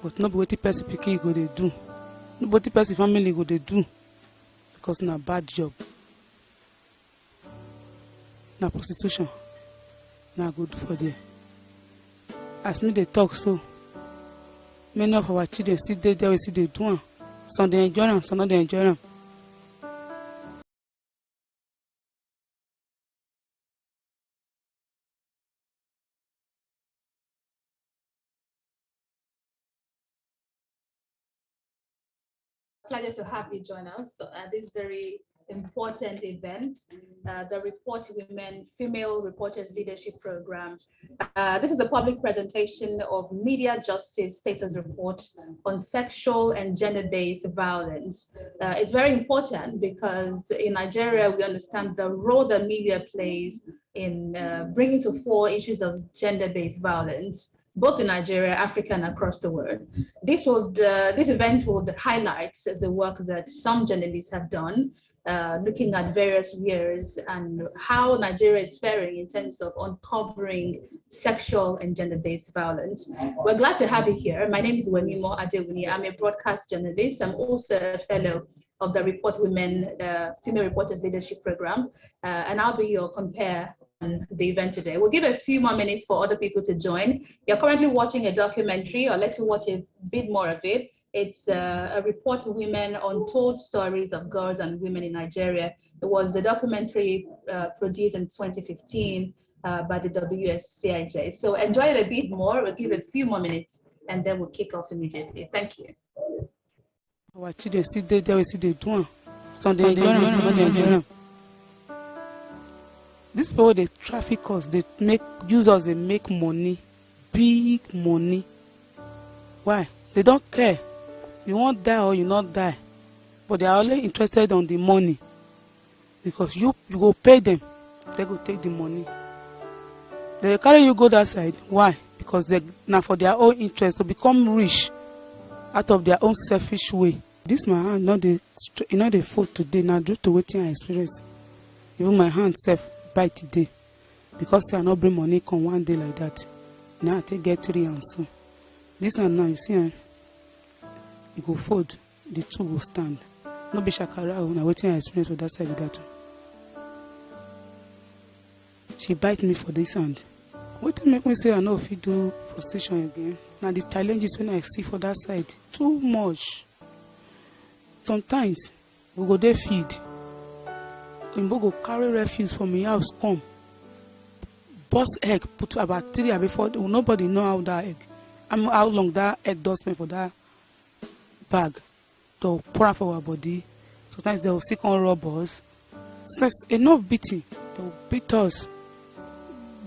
But not what the person pikin go they do. Not the person family go they do. Because na bad job. Na prostitution. Na good for them. As me they talk so. Many of our children still there, we see they do them. Some they enjoy them, some not they enjoy them. Pleasure to have you join us at this very important event, the Report Women Female Reporters Leadership Program. This is a public presentation of Media Justice Status Report on Sexual and Gender-Based Violence. It's very important because in Nigeria, we understand the role that media plays in bringing to fore issues of gender-based violence, both in Nigeria, Africa, and across the world. This event would highlight the work that some journalists have done, looking at various years and how Nigeria is faring in terms of uncovering sexual and gender-based violence. We're glad to have you here. My name is Wemimo Adewuni. I'm a broadcast journalist. I'm also a fellow of the Report Women Female Reporters Leadership Program, and I'll be your compare on the event today. We'll give a few more minutes for other people to join. You're currently watching a documentary, or let's watch a bit more of it. It's a Report Women Untold Stories of Girls and Women in Nigeria. It was a documentary produced in 2015 by the WSCIJ. So enjoy it a bit more. We'll give a few more minutes and then we'll kick off immediately. Thank you. Our children still there, we see they do them. Some they enjoy them, some they enjoy them. These people, they traffic us, they use us, they make money, big money. Why? They don't care. You won't die or you not die. But they are only interested on the money. Because you go pay them, they go take the money. They carry you go that side. Why? Because they now for their own interest to become rich out of their own selfish way. This my hand, not the food today, now due to waiting I experience. Even my hand self bite today. Because I not bring money come one day like that. Now I take get 3 and so. This and now you see, you go fold, the two will stand. No be shakara when I waiting I experience with that side with that. She bite me for this hand. What make me say I know if you do prostitution again? Now the challenges when I see for that side too much. Sometimes we go there feed. We go carry refuse from my house come. Bust egg put about 3 or before nobody know how that egg. How long that egg does spend for that bag to pour out for our body. Sometimes they will stick on robbers. Sometimes enough beating. They will beat us.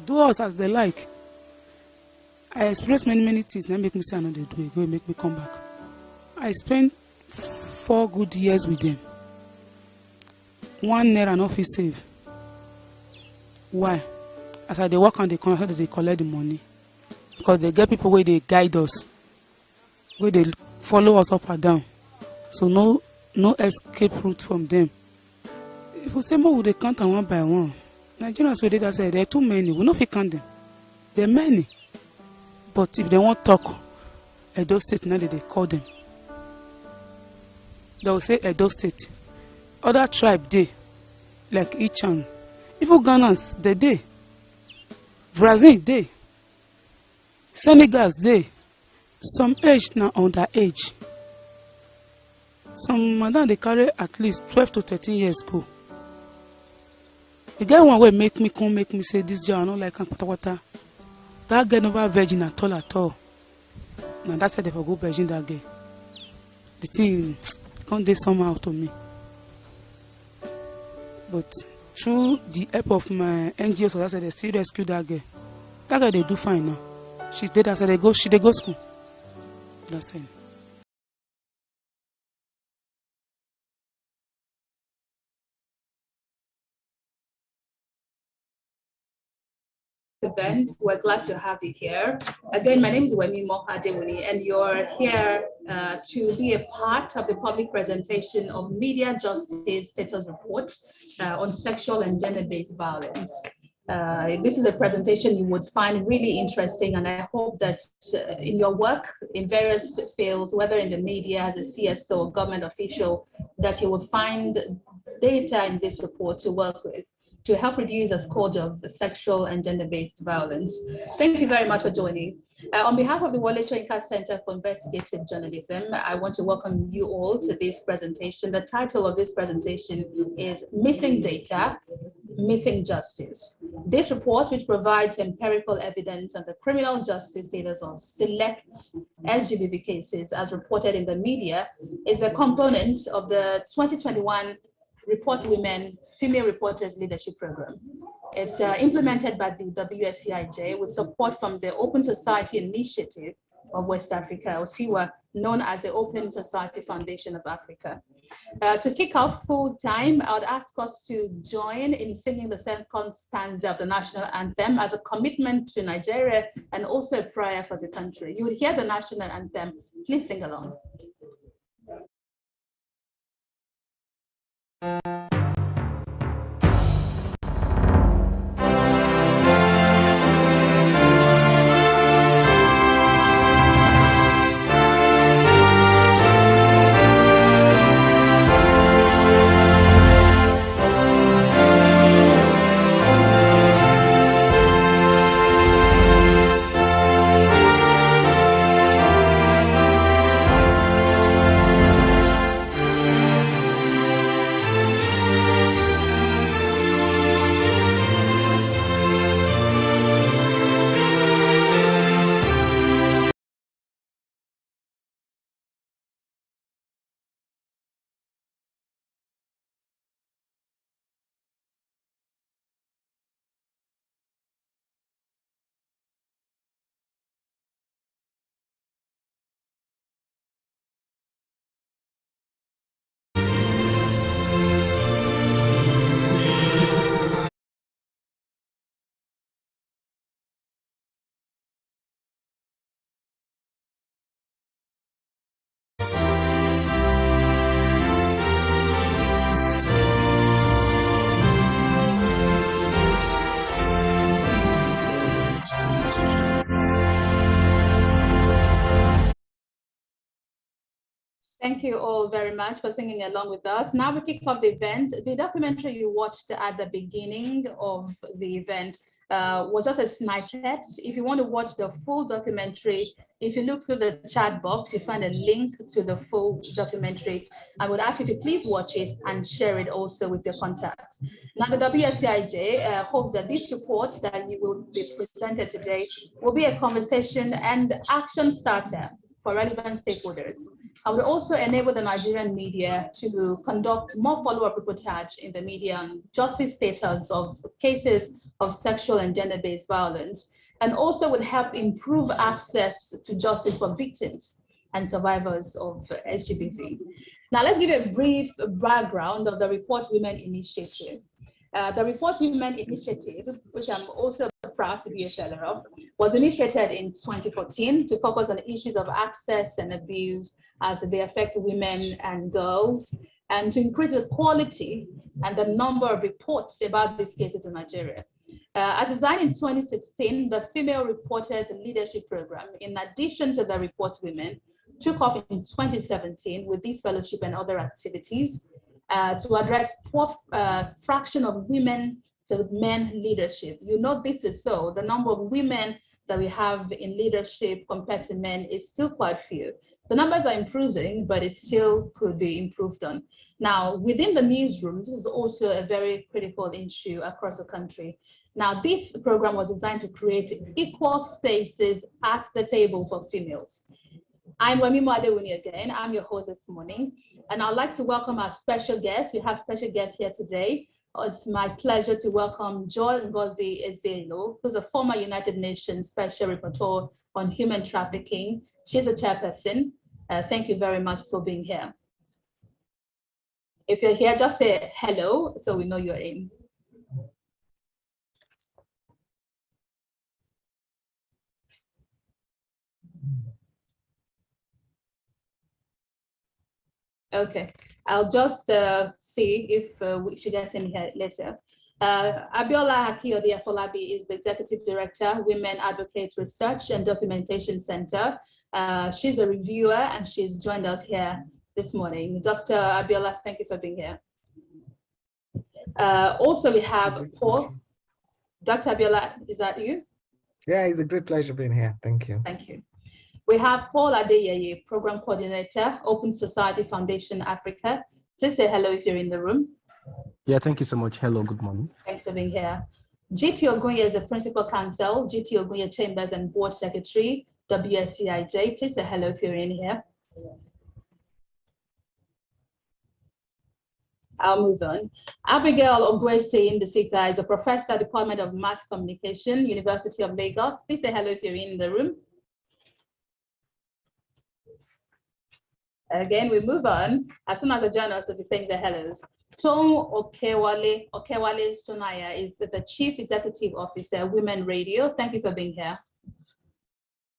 Do us as they like. I experienced many things. Now make me say I know they do it. Go and make me come back. I spent 4 good years with them. 1 naira no fit save. Why? As they work on the corner, they collect the money. Because they get people where they guide us, where they follow us up and down. So no escape route from them. If we say more, would they count them one by one? Nigerians will say there are too many. We not fit count them. There are many. But if they won't talk, Edo State now they call them. They will say Edo State. Other tribe they like Ichan. Even Ghanans they. Brazil they. Senegals they. Some age now under age. Some madam they carry at least 12 to 13 years go. The guy one way make me say this girl I don't like water. That girl never virgin at all. Now that's why they for go virgin that girl. The thing can't they somehow to me. But through the help of my NGO, so that's why they still rescue that girl. That girl they do fine now. She's dead after they go school. That's it. Event. We're glad to have you here. Again, my name is Wemimo Adewuni, and you're here to be a part of the public presentation of Media Justice Status Report on Sexual and Gender-Based Violence. This is a presentation you would find really interesting, and I hope that in your work in various fields, whether in the media, as a CSO or government official, that you will find data in this report to work with to help reduce a scourge of sexual and gender-based violence. Thank you very much for joining. On behalf of the Wole Soyinka Center for Investigative Journalism, I want to welcome you all to this presentation. The title of this presentation is Missing Data, Missing Justice. This report, which provides empirical evidence on the criminal justice status of select SGBV cases as reported in the media, is a component of the 2021 Report Women Female Reporters Leadership Program. It's implemented by the WSCIJ with support from the Open Society Initiative of West Africa, or SIWA, known as the Open Society Foundation of Africa. To kick off full time, I would ask us to join in singing the second stanza of the national anthem as a commitment to Nigeria and also a prayer for the country. You would hear the national anthem. Please sing along. Thank you all very much for singing along with us. Now we kick off the event. The documentary you watched at the beginning of the event was just a snippet. If you want to watch the full documentary, if you look through the chat box, you find a link to the full documentary. I would ask you to please watch it and share it also with your contacts. Now, the WSCIJ hopes that this report that you will be presented today will be a conversation and action starter for relevant stakeholders. I would also enable the Nigerian media to conduct more follow-up reportage in the media on justice status of cases of sexual and gender-based violence, and also would help improve access to justice for victims and survivors of SGBV. Now, let's give a brief background of the Report Women Initiative. The Report Women Initiative, which I'm also proud to be a fellow of, was initiated in 2014 to focus on issues of access and abuse as they affect women and girls, and to increase the quality and the number of reports about these cases in Nigeria. As designed in 2016, the Female Reporters Leadership Program, in addition to the Report Women, took off in 2017 with this fellowship and other activities to address poor fraction of women to men leadership. You know this is so. The number of women that we have in leadership compared to men is still quite few. The numbers are improving, but it still could be improved on. Now, within the newsroom, this is also a very critical issue across the country. Now, this program was designed to create equal spaces at the table for females. I'm Wemimo Adewuni again. I'm your host this morning, and I'd like to welcome our special guests. We have special guests here today. It's my pleasure to welcome Joy Ngozi Ezelo, who's a former United Nations Special Rapporteur on Human Trafficking. She's a chairperson. Thank you very much for being here. If you're here, just say hello so we know you're in. Okay, I'll just see if she gets in here later. Abiola Akiode Frlp is the Executive Director, Women Advocates Research and Documentation Center. She's a reviewer and she's joined us here this morning. Dr. Abiola, thank you for being here. Also, we have Paul. Dr. Abiola, is that you? Yeah, it's a great pleasure being here. Thank you. Thank you. We have Paul Adeyeye, Program Coordinator, Open Society Foundation Africa. Please say hello if you're in the room. Yeah, thank you so much. Hello, good morning. Thanks for being here. GT Ogunye is the Principal Counsel, GT Ogunye Chambers and Board Secretary, WSCIJ. Please say hello if you're in here. I'll move on. Abigail Ogwesi Ndisika is a professor, Department of Mass Communication, University of Lagos. Please say hello if you're in the room. Again, we move on. As soon as the journalists will be saying their hellos. Tom Okewale Stonaya is the Chief Executive Officer, Women Radio. Thank you for being here.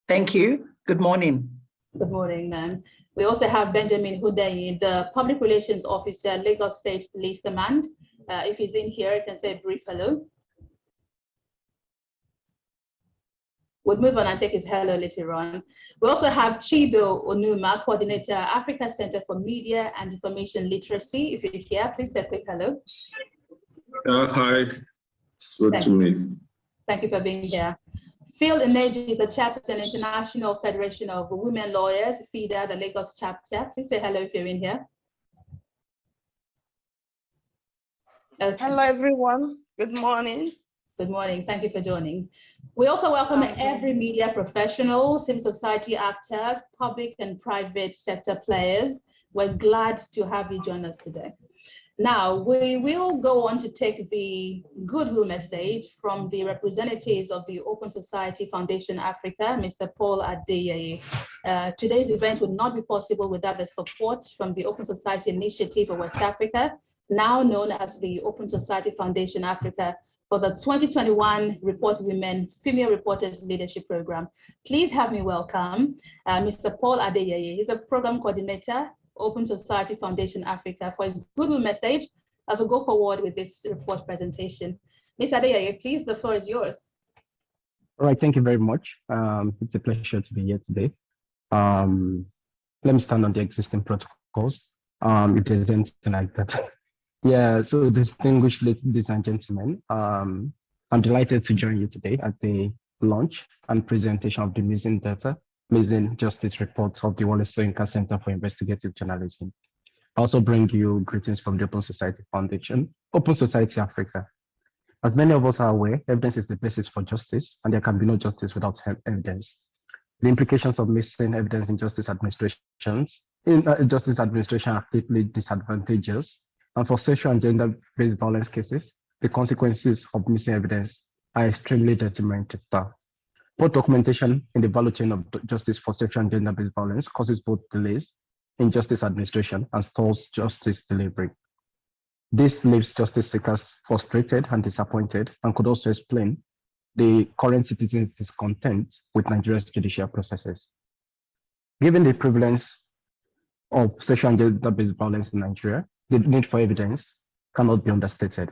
Thank you. Good morning. Good morning, ma'am. We also have Benjamin Hudayi, the Public Relations Officer, Lagos State Police Command. If he's in here, you can say a brief hello. We'll move on and take his hello later on. We also have Chido Onuma, Coordinator, Africa Center for Media and Information Literacy. If you're here, please say a quick hello. Hi. Thank you for being here. Phil Ineji is the Chairperson, International Federation of Women Lawyers, FIDA, the Lagos chapter. Please say hello if you're in here. Okay. Hello, everyone. Good morning. Good morning. Thank you for joining. We also welcome every media professional, civil society actors, public and private sector players. We're glad to have you join us today. Now, we will go on to take the goodwill message from the representatives of the Open Society Foundation Africa, Mr. Paul Adeyeye. Today's event would not be possible without the support from the Open Society Initiative of West Africa, now known as the Open Society Foundation Africa, for the 2021 Report Women Female Reporters Leadership Program. Please help me welcome Mr. Paul Adeyeye. He's a program coordinator, Open Society Foundation Africa, for his goodwill message as we go forward with this report presentation. Ms. Adeyeye, please, the floor is yours. All right, thank you very much. It's a pleasure to be here today. Let me stand on the existing protocols. If there's anything like that. Yeah, so distinguished ladies and gentlemen, I'm delighted to join you today at the launch and presentation of the Missing Data, Missing Justice report of the Wole Soyinka Center for Investigative Journalism. I also bring you greetings from the Open Society Foundation, Open Society Africa. As many of us are aware, evidence is the basis for justice, and there can be no justice without evidence. The implications of missing evidence in justice administrations are deeply disadvantageous. And for sexual and gender-based violence cases, the consequences of missing evidence are extremely detrimental. Poor documentation in the value chain of justice for sexual and gender-based violence causes both delays in justice administration and stalls justice delivery. This leaves justice seekers frustrated and disappointed, and could also explain the current citizens' discontent with Nigeria's judicial processes. Given the prevalence of sexual and gender-based violence in Nigeria, the need for evidence cannot be understated.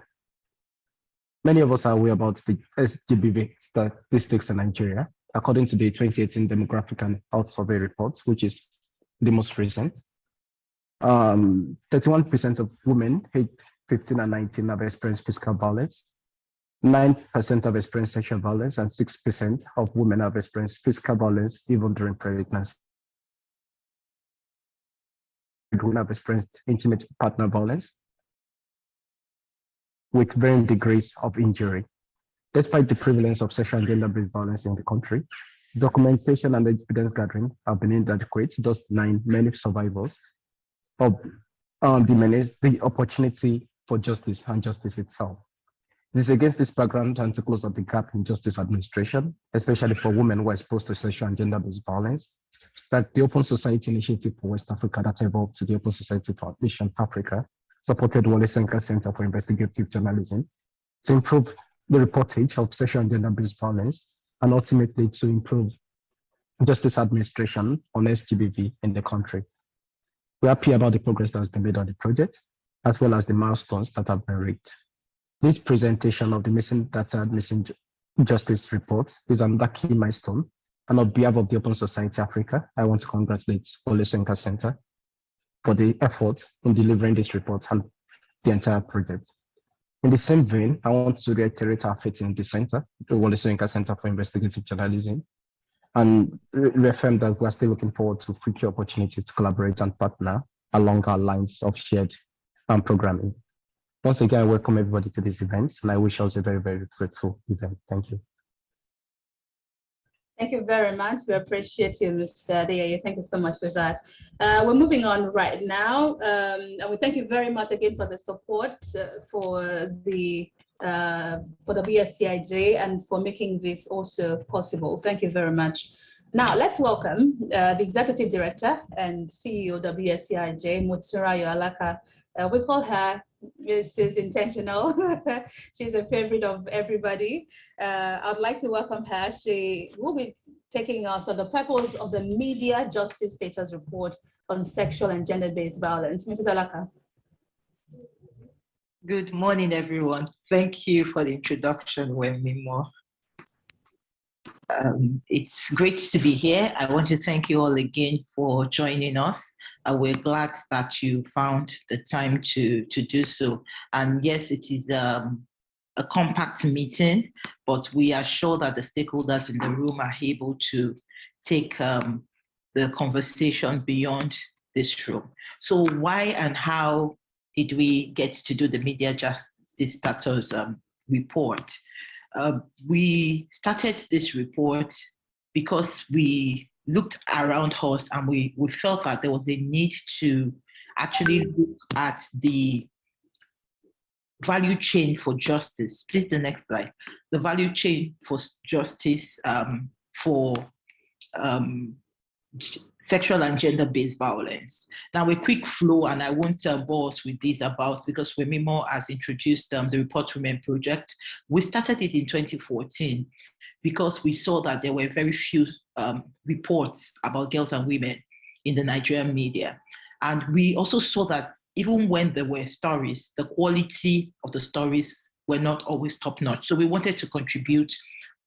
Many of us are aware about the SGBV statistics in Nigeria. According to the 2018 Demographic and Health Survey report, which is the most recent, 31% of women aged 15 and 19 have experienced physical violence, 9% have experienced sexual violence, and 6% of women have experienced physical violence even during pregnancy. Women have experienced intimate partner violence with varying degrees of injury. Despite the prevalence of sexual and gender-based violence in the country, documentation and evidence gathering have been inadequate, thus denying many survivors of the opportunity for justice and justice itself. It is against this background and to close up the gap in justice administration, especially for women who are exposed to sexual and gender-based violence, that the Open Society Initiative for West Africa that evolved to the Open Society Foundation Africa supported Wole Soyinka Center for Investigative Journalism to improve the reportage of sexual and gender-based violence and ultimately to improve justice administration on SGBV in the country. We're happy about the progress that has been made on the project, as well as the milestones that have been reached. This presentation of the missing data and missing justice report is another key milestone. And on behalf of the Open Society Africa, I want to congratulate Wole Soyinka Center for the efforts in delivering this report and the entire project. In the same vein, I want to reiterate our faith in the center, the Wole Soyinka Center for Investigative Journalism, and reaffirm that we are still looking forward to future opportunities to collaborate and partner along our lines of shared programming. Once again, I welcome everybody to this event, and I wish us a very, very fruitful event. Thank you. Thank you very much. We appreciate you, Mr. Adeyeye. Thank you so much for that. We're moving on right now, and we thank you very much again for the support for the BSCIJ and for making this also possible. Thank you very much. Now, let's welcome the Executive Director and CEO of the BSCIJ, Muturayo Alaka. We call her Mrs. Intentional. She's a favorite of everybody. I'd like to welcome her. She will be taking us on the purpose of the Media Justice Status Report on Sexual and Gender-Based Violence. Mrs. Alaka. Good morning, everyone. Thank you for the introduction, Wemimo. It's great to be here. I want to thank you all again for joining us. We're glad that you found the time to do so. And yes, it is a compact meeting, but we are sure that the stakeholders in the room are able to take the conversation beyond this room. So why and how did we get to do the Media Justice Status report? We started this report because we looked around us and we felt that there was a need to actually look at the value chain for justice. Please, the next slide. The value chain for justice for sexual and gender-based violence. Now, a quick flow, and I won't bore us with this because Wemimo has introduced the Report Women Project. We started it in 2014 because we saw that there were very few reports about girls and women in the Nigerian media. And we also saw that even when there were stories, the quality of the stories were not always top-notch. So we wanted to contribute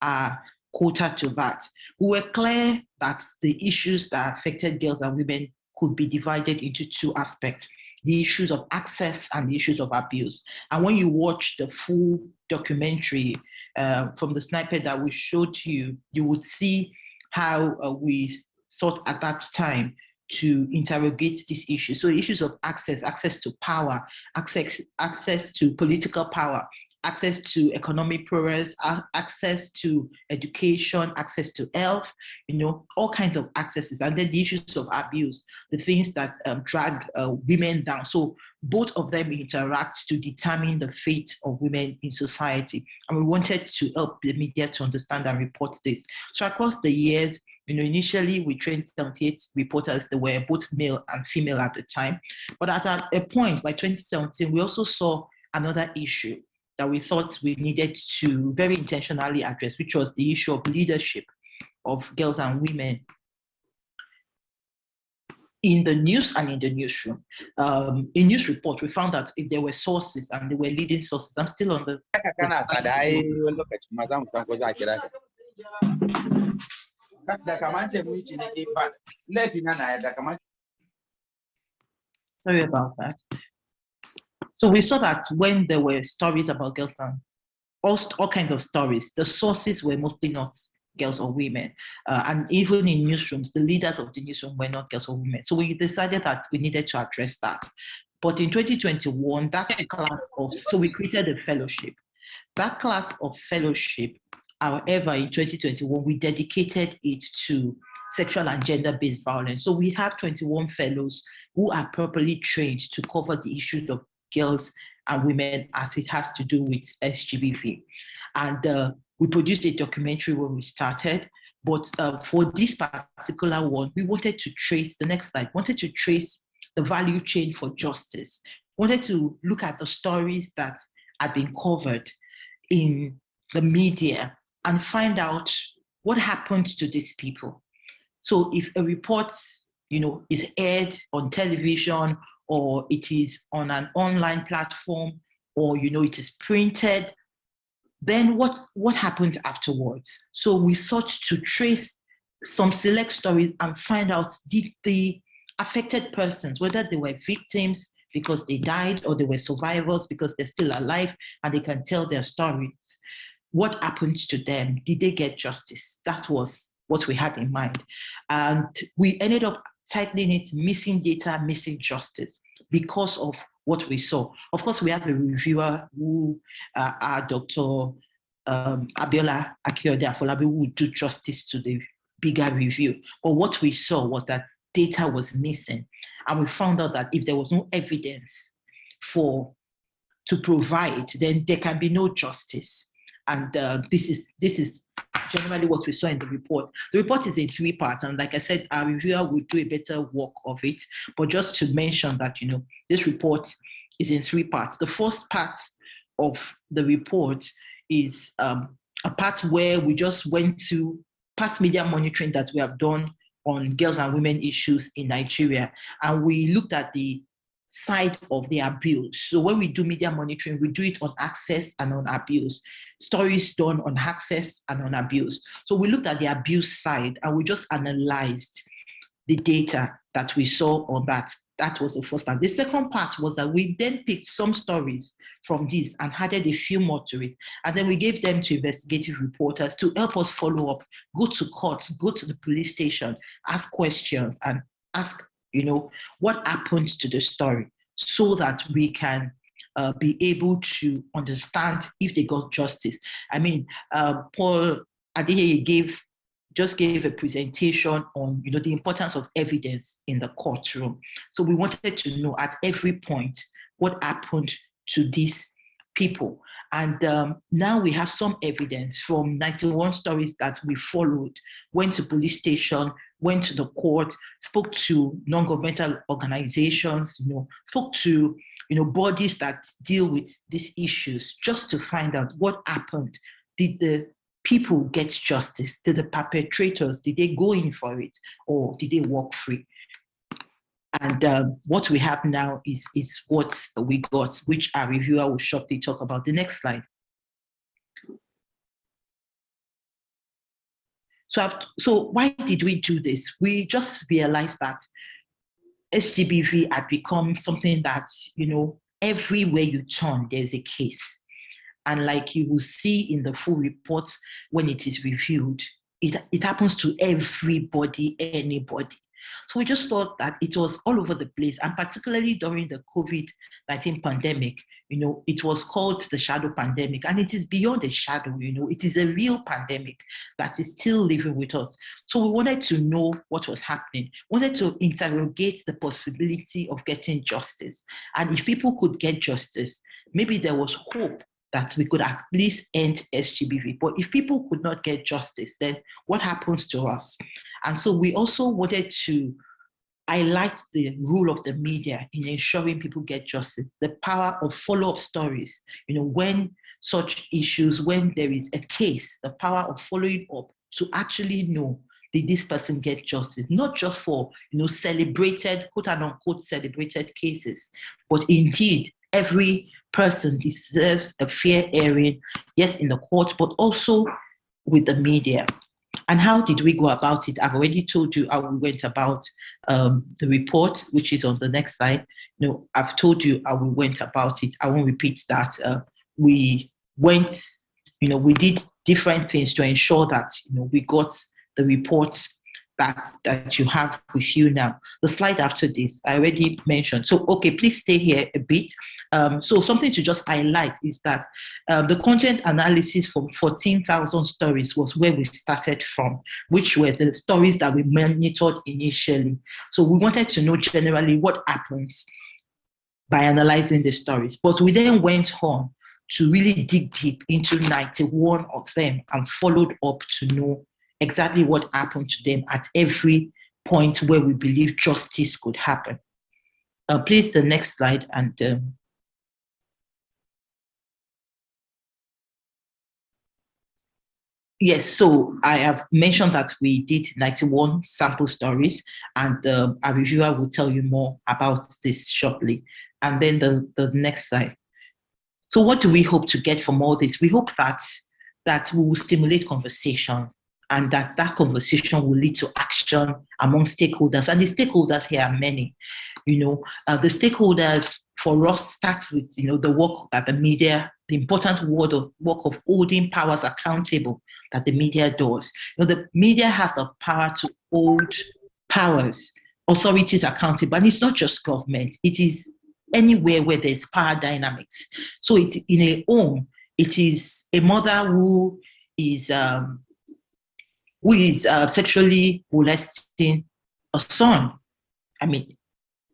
our quota to that. We were clear that the issues that affected girls and women could be divided into two aspects: the issues of access and the issues of abuse. And when you watch the full documentary from the snippet that we showed you, you would see how we sought at that time to interrogate these issues. So issues of access to power, access to political power, access to economic progress, access to education, access to health, all kinds of accesses. And then the issues of abuse, the things that drag women down. So both of them interact to determine the fate of women in society. And we wanted to help the media to understand and report this. So across the years, initially we trained 78 reporters. They were both male and female at the time. But at a point by 2017, we also saw another issue that we thought we needed to very intentionally address, which was the issue of leadership of girls and women in the news and in the newsroom. In news report, we found that if there were sources and they were leading sources, I'm still on the... Sorry about that. So we saw that when there were stories about girls and all kinds of stories, the sources were mostly not girls or women. And even in newsrooms, the leaders of the newsroom were not girls or women. So we decided that we needed to address that. But in 2021, so we created a fellowship. That class of fellowship, however, in 2021, we dedicated it to sexual and gender-based violence. So we have 21 fellows who are properly trained to cover the issues of girls and women as it has to do with SGBV. And we produced a documentary when we started, but for this particular one, we wanted to trace, the next slide, wanted to trace the value chain for justice, wanted to look at the stories that had been covered in the media and find out what happened to these people. So if a report, is aired on television or it is on an online platform, or, it is printed, then what happened afterwards? So we sought to trace some select stories and find out, did the affected persons, whether they were victims because they died or they were survivors because they're still alive and they can tell their stories, what happened to them? Did they get justice? That was what we had in mind. And we ended up titling it Missing Data, Missing Justice, because of what we saw. Of course, we have a reviewer who are Dr. Abiola Akiode Afolabi, who would do justice to the bigger review. But what we saw was that data was missing. And we found out that if there was no evidence to provide, then there can be no justice. And this is generally what we saw in the report. The report is in 3 parts, and like I said, our reviewer will do a better work of it. But just to mention that, this report is in 3 parts. The first part of the report is a part where we just went to past media monitoring that we have done on girls and women issues in Nigeria, and we looked at the side of the abuse. So when we do media monitoring, we do it on access and on abuse. Stories done on access and on abuse. So we looked at the abuse side and we just analyzed the data that we saw on that. That was the first part. The second part was that we then picked some stories from this and added a few more to it. And then we gave them to investigative reporters to help us follow up, go to courts, go to the police station, ask questions and ask, what happened to the story, so that we can be able to understand if they got justice. I mean, Paul Adeyeye just gave a presentation on, the importance of evidence in the courtroom. So we wanted to know at every point what happened to these people. And now we have some evidence from 91 stories that we followed, went to police station, went to the court, spoke to non-governmental organizations, spoke to, bodies that deal with these issues, just to find out what happened. Did the people get justice? Did the perpetrators, did they go in for it, or did they walk free? And what we have now is what we got, which our reviewer will shortly talk about. The next slide. So why did we do this? We just realized that SGBV had become something that, everywhere you turn, there's a case. And like you will see in the full report when it is reviewed, it happens to everybody, anybody. So we just thought that it was all over the place, and particularly during the COVID-19 pandemic, it was called the shadow pandemic, and it is beyond a shadow, it is a real pandemic that is still living with us. So we wanted to know what was happening, wanted to interrogate the possibility of getting justice. And if people could get justice, maybe there was hope that we could at least end SGBV. But if people could not get justice, then what happens to us? And so we also wanted to highlight the role of the media in ensuring people get justice, the power of follow-up stories. When such issues, when there is a case, the power of following up to actually know, did this person get justice? Not just for, celebrated, quote and unquote, celebrated cases, but indeed, every person deserves a fair hearing, yes, in the court, but also with the media. And how did we go about it? I've already told you how we went about the report, which is on the next slide. I've told you how we went about it. I won't repeat that. We went, we did different things to ensure that, we got the report that you have with you now. The slide after this, I already mentioned. So, okay, please stay here a bit. So something to just highlight is that the content analysis from 14,000 stories was where we started from, which were the stories that we monitored initially. So we wanted to know generally what happens by analyzing the stories. But we then went on to really dig deep into 91 of them and followed up to know exactly what happened to them at every point where we believe justice could happen. Please, the next slide. And yes, so I have mentioned that we did 91 sample stories, and our reviewer will tell you more about this shortly. And then the next slide. So what do we hope to get from all this? We hope that we will stimulate conversation, and that conversation will lead to action among stakeholders. And the stakeholders here are many. The stakeholders for us starts with the work that the media, the important work of holding powers accountable that the media does. The media has the power to hold powers, authorities accountable, and it's not just government. It is anywhere where there's power dynamics. So it's in a home. It is a mother who is sexually molesting a son. I mean,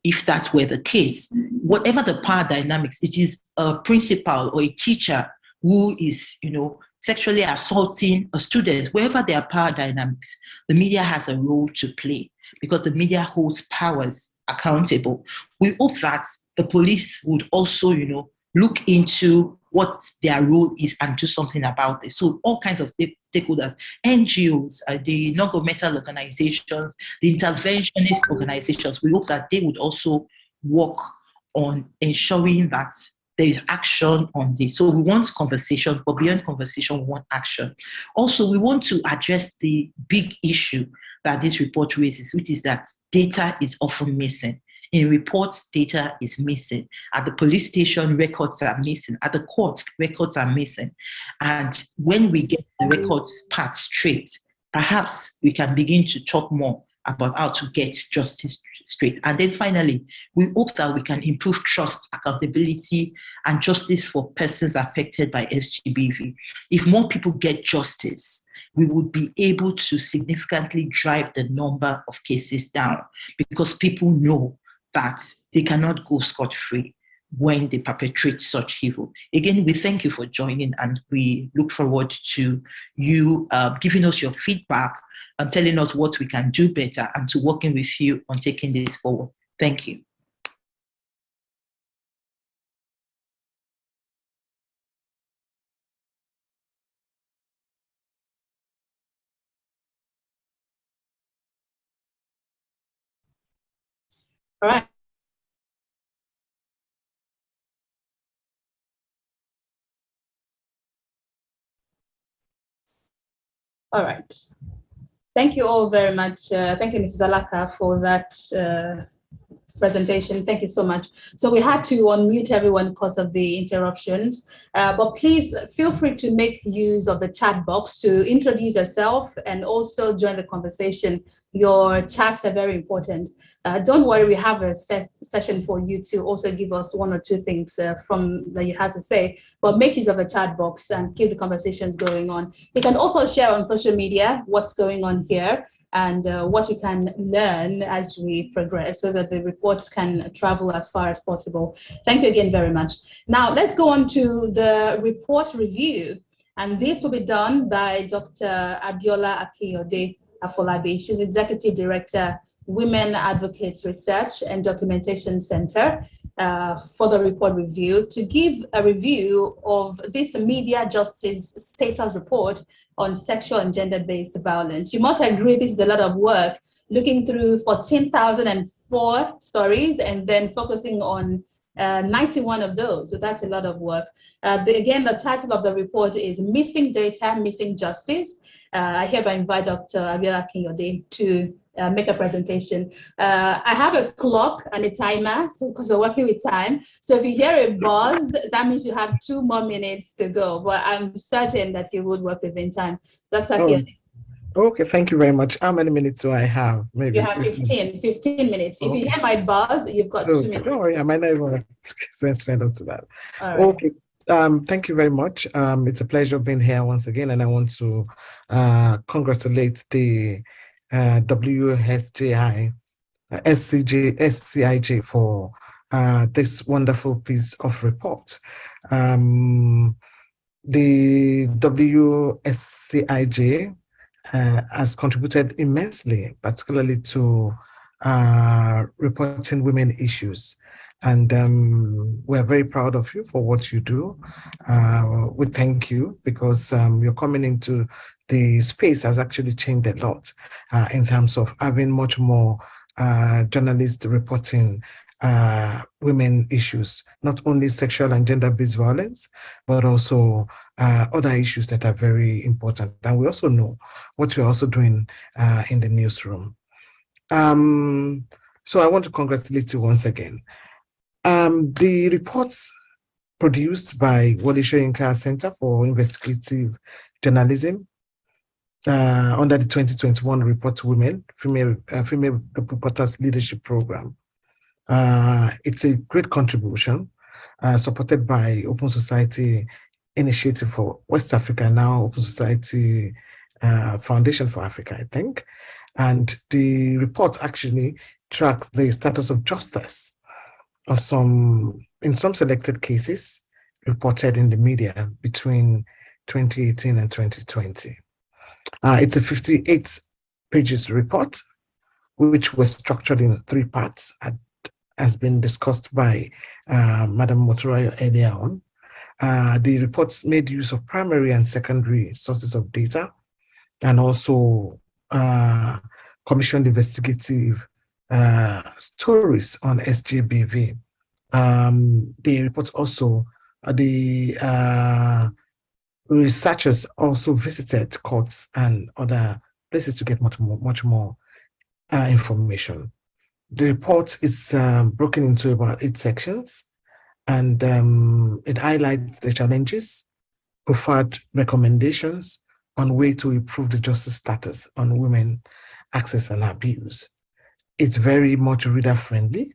if that were the case, whatever the power dynamics, it is a principal or a teacher who is, sexually assaulting a student. Wherever there are power dynamics, the media has a role to play because the media holds powers accountable. We hope that the police would also, look into what their role is and do something about this. So all kinds of stakeholders, NGOs, the non-governmental organizations, the interventionist organizations, we hope that they would also work on ensuring that there is action on this. So we want conversation, but beyond conversation, we want action. Also, we want to address the big issue that this report raises, which is that data is often missing. In reports, data is missing. At the police station, records are missing. At the court, records are missing. And when we get the records part straight, perhaps we can begin to talk more about how to get justice straight. And then finally, we hope that we can improve trust, accountability, and justice for persons affected by SGBV. If more people get justice, we would be able to significantly drive the number of cases down because people know that they cannot go scot-free when they perpetrate such evil. Again, we thank you for joining, and we look forward to you giving us your feedback and telling us what we can do better, and to working with you on taking this forward. Thank you. All right. All right. Thank you all very much. Thank you, Mrs. Alaka, for that presentation. Thank you so much. So we had to unmute everyone because of the interruptions, but please feel free to make use of the chat box to introduce yourself and also join the conversation. Your chats are very important. Don't worry, we have a session for you to also give us one or two things from that you had to say, but make use of the chat box and keep the conversations going on. You can also share on social media what's going on here and what you can learn as we progress so that the reports can travel as far as possible. Thank you again very much. Now let's go on to the report review, and this will be done by Dr. Abiola Akiyode Afolabi. She's Executive Director, Women Advocates Research and Documentation Center, for the report review, to give a review of this media justice status report on sexual and gender-based violence. You must agree this is a lot of work, looking through 14,004 stories and then focusing on 91 of those. So that's a lot of work. Again, the title of the report is Missing Data, Missing Justice. I hereby invite Dr. Abiola Akiyode to make a presentation. I have a clock and a timer, so because we're working with time. So if you hear a buzz, that means you have 2 more minutes to go, but I'm certain that you would work within time. Dr. Akiyode. Okay, thank you very much. How many minutes do I have? Maybe you have 15 minutes. If you hear my buzz, you've got 2 minutes. Don't worry, I might not even spend up to that. All right. Okay. Thank you very much. It's a pleasure being here once again, and I want to congratulate the WSGI, SCIJ for this wonderful piece of report. The WSCIJ has contributed immensely, particularly to reporting women issues. And we're very proud of you for what you do. We thank you because you're coming into the space has actually changed a lot in terms of having much more journalists reporting women issues, not only sexual and gender-based violence, but also other issues that are very important. And we also know what we're also doing in the newsroom. So I want to congratulate you once again. The reports produced by Wole Soyinka Center for Investigative Journalism under the 2021 Report to Women, Female Reporters Leadership Program. It's a great contribution supported by Open Society Initiative for West Africa, now Open Society Foundation for Africa, I think. And the report actually tracks the status of justice of in some selected cases reported in the media between 2018 and 2020. It's a 58 pages report, which was structured in 3 parts, has been discussed by Madam Motorayo earlier on. The reports made use of primary and secondary sources of data, and also commissioned investigative stories on SGBV. The reports also, the researchers also visited courts and other places to get much more information. The report is broken into about 8 sections, and it highlights the challenges, preferred recommendations on way to improve the justice status on women access and abuse. It's very much reader-friendly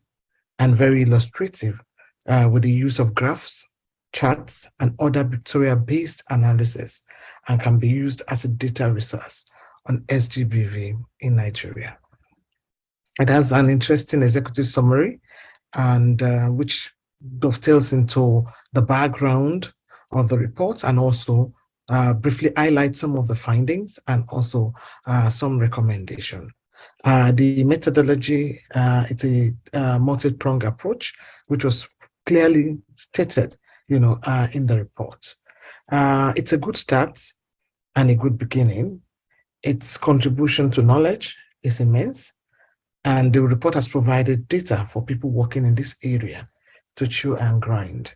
and very illustrative with the use of graphs, charts, and other pictorial-based analysis, and can be used as a data resource on SGBV in Nigeria. It has an interesting executive summary, and which dovetails into the background of the report, and also briefly highlights some of the findings and also some recommendation. The methodology, it's a multi-pronged approach, which was clearly stated, in the report. It's a good start and a good beginning. Its contribution to knowledge is immense, and the report has provided data for people working in this area to chew and grind.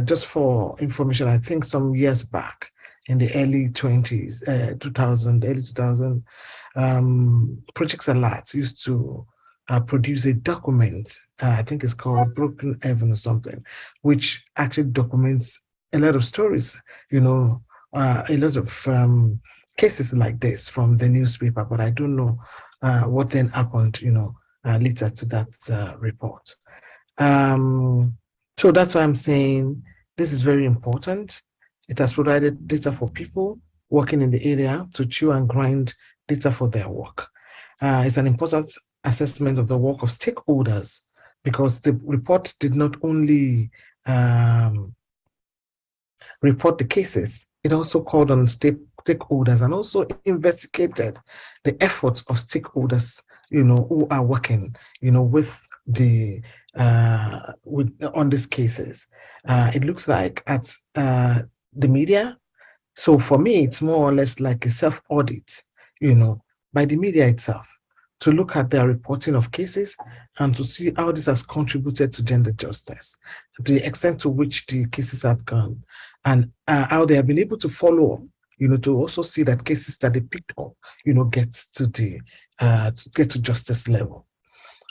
Just for information, I think some years back in the early 2000, Project Alert used to produce a document, I think it's called Broken Heaven or something, which actually documents a lot of stories, a lot of cases like this from the newspaper, but I don't know what then happened, later to that report. So that's why I'm saying this is very important. It has provided data for people working in the area to chew and grind data for their work. It's an important assessment of the work of stakeholders, because the report did not only report the cases, it also called on stakeholders and also investigated the efforts of stakeholders, who are working, with the on these cases. It looks like at the media. So for me, it's more or less like a self-audit, by the media itself, to look at their reporting of cases and to see how this has contributed to gender justice, the extent to which the cases have gone, and how they have been able to follow up, to also see that cases that they picked up, get to justice level.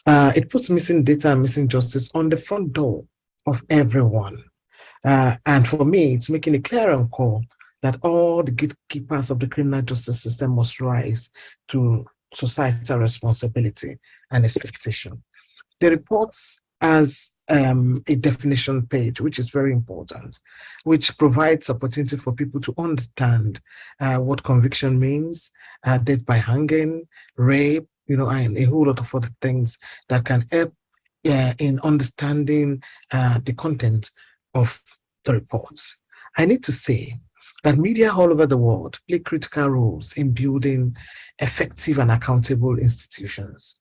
It puts missing data and missing justice on the front door of everyone. And for me, it's making a clear call that all the gatekeepers of the criminal justice system must rise to societal responsibility and expectation. The report has a definition page, which is very important, which provides opportunity for people to understand what conviction means, death by hanging, rape, and a whole lot of other things that can help in understanding the content of the reports. I need to say that media all over the world play critical roles in building effective and accountable institutions.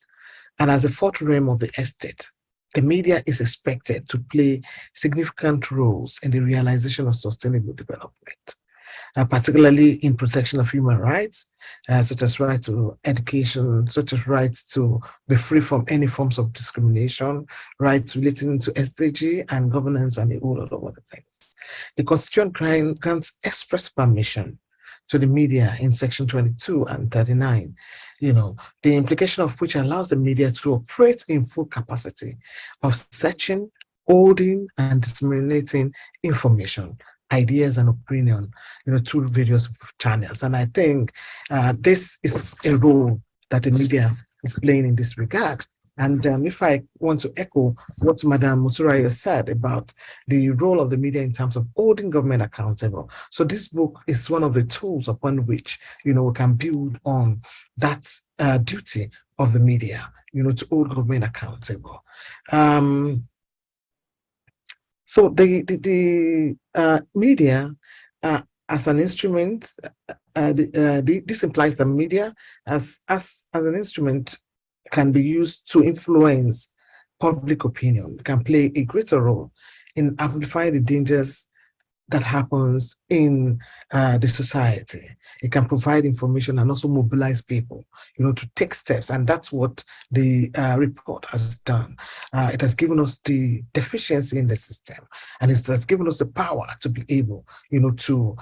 And as a fourth realm of the estate, the media is expected to play significant roles in the realization of sustainable development. particularly in protection of human rights, such as right to education, such as rights to be free from any forms of discrimination, rights relating to SDG and governance, and a whole lot of other things. The Constitution grants express permission to the media in section 22 and 39, the implication of which allows the media to operate in full capacity of searching, holding, and disseminating information, ideas, and opinion, through various channels. And I think this is a role that the media is playing in this regard. And if I want to echo what Madam Muturayo said about the role of the media in terms of holding government accountable. So this book is one of the tools upon which, we can build on that duty of the media, to hold government accountable. So the media as an instrument, this implies the media as an instrument can be used to influence public opinion, can play a greater role in amplifying the dangers that happens in the society. It can provide information and also mobilize people, to take steps. And that's what the report has done. It has given us the deficiency in the system, and it has given us the power to be able, to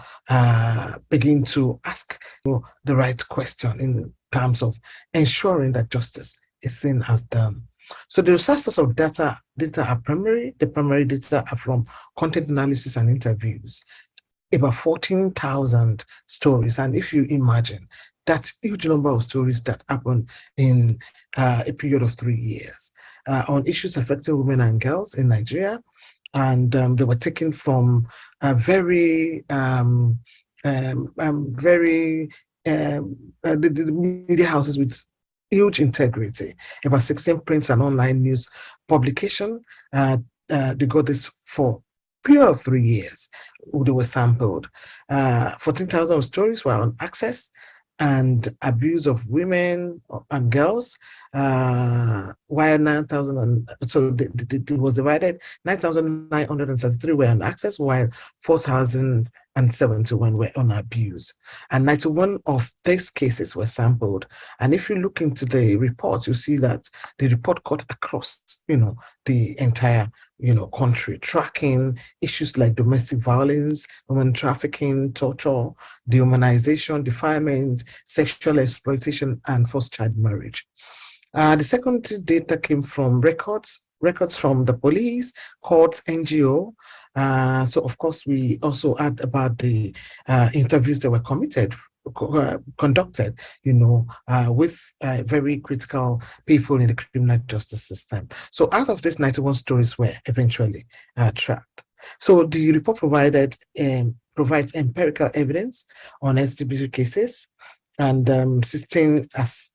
begin to ask the right question in terms of ensuring that justice is seen as done. So the sources of data are primary. The primary data are from content analysis and interviews, about 14,000 stories. And if you imagine that huge number of stories that happened in a period of 3 years on issues affecting women and girls in Nigeria, and they were taken from the media houses with huge integrity. About 16 prints and online news publication. They got this for a period of 3 years. They were sampled. 14,000 stories were on access and abuse of women and girls. While 9,000, so it was divided. 9,933 were on access, while 4,071 were on abuse. And 91 of these cases were sampled. And if you look into the report, you see that the report cut across, the entire, country, tracking issues like domestic violence, human trafficking, torture, dehumanization, defilement, sexual exploitation, and forced child marriage. The second data came from records from the police, courts, NGO. So of course, we also add about the interviews that were conducted, with very critical people in the criminal justice system. So out of these 91 stories were eventually tracked. So the report provides empirical evidence on SGBV cases, and 16 has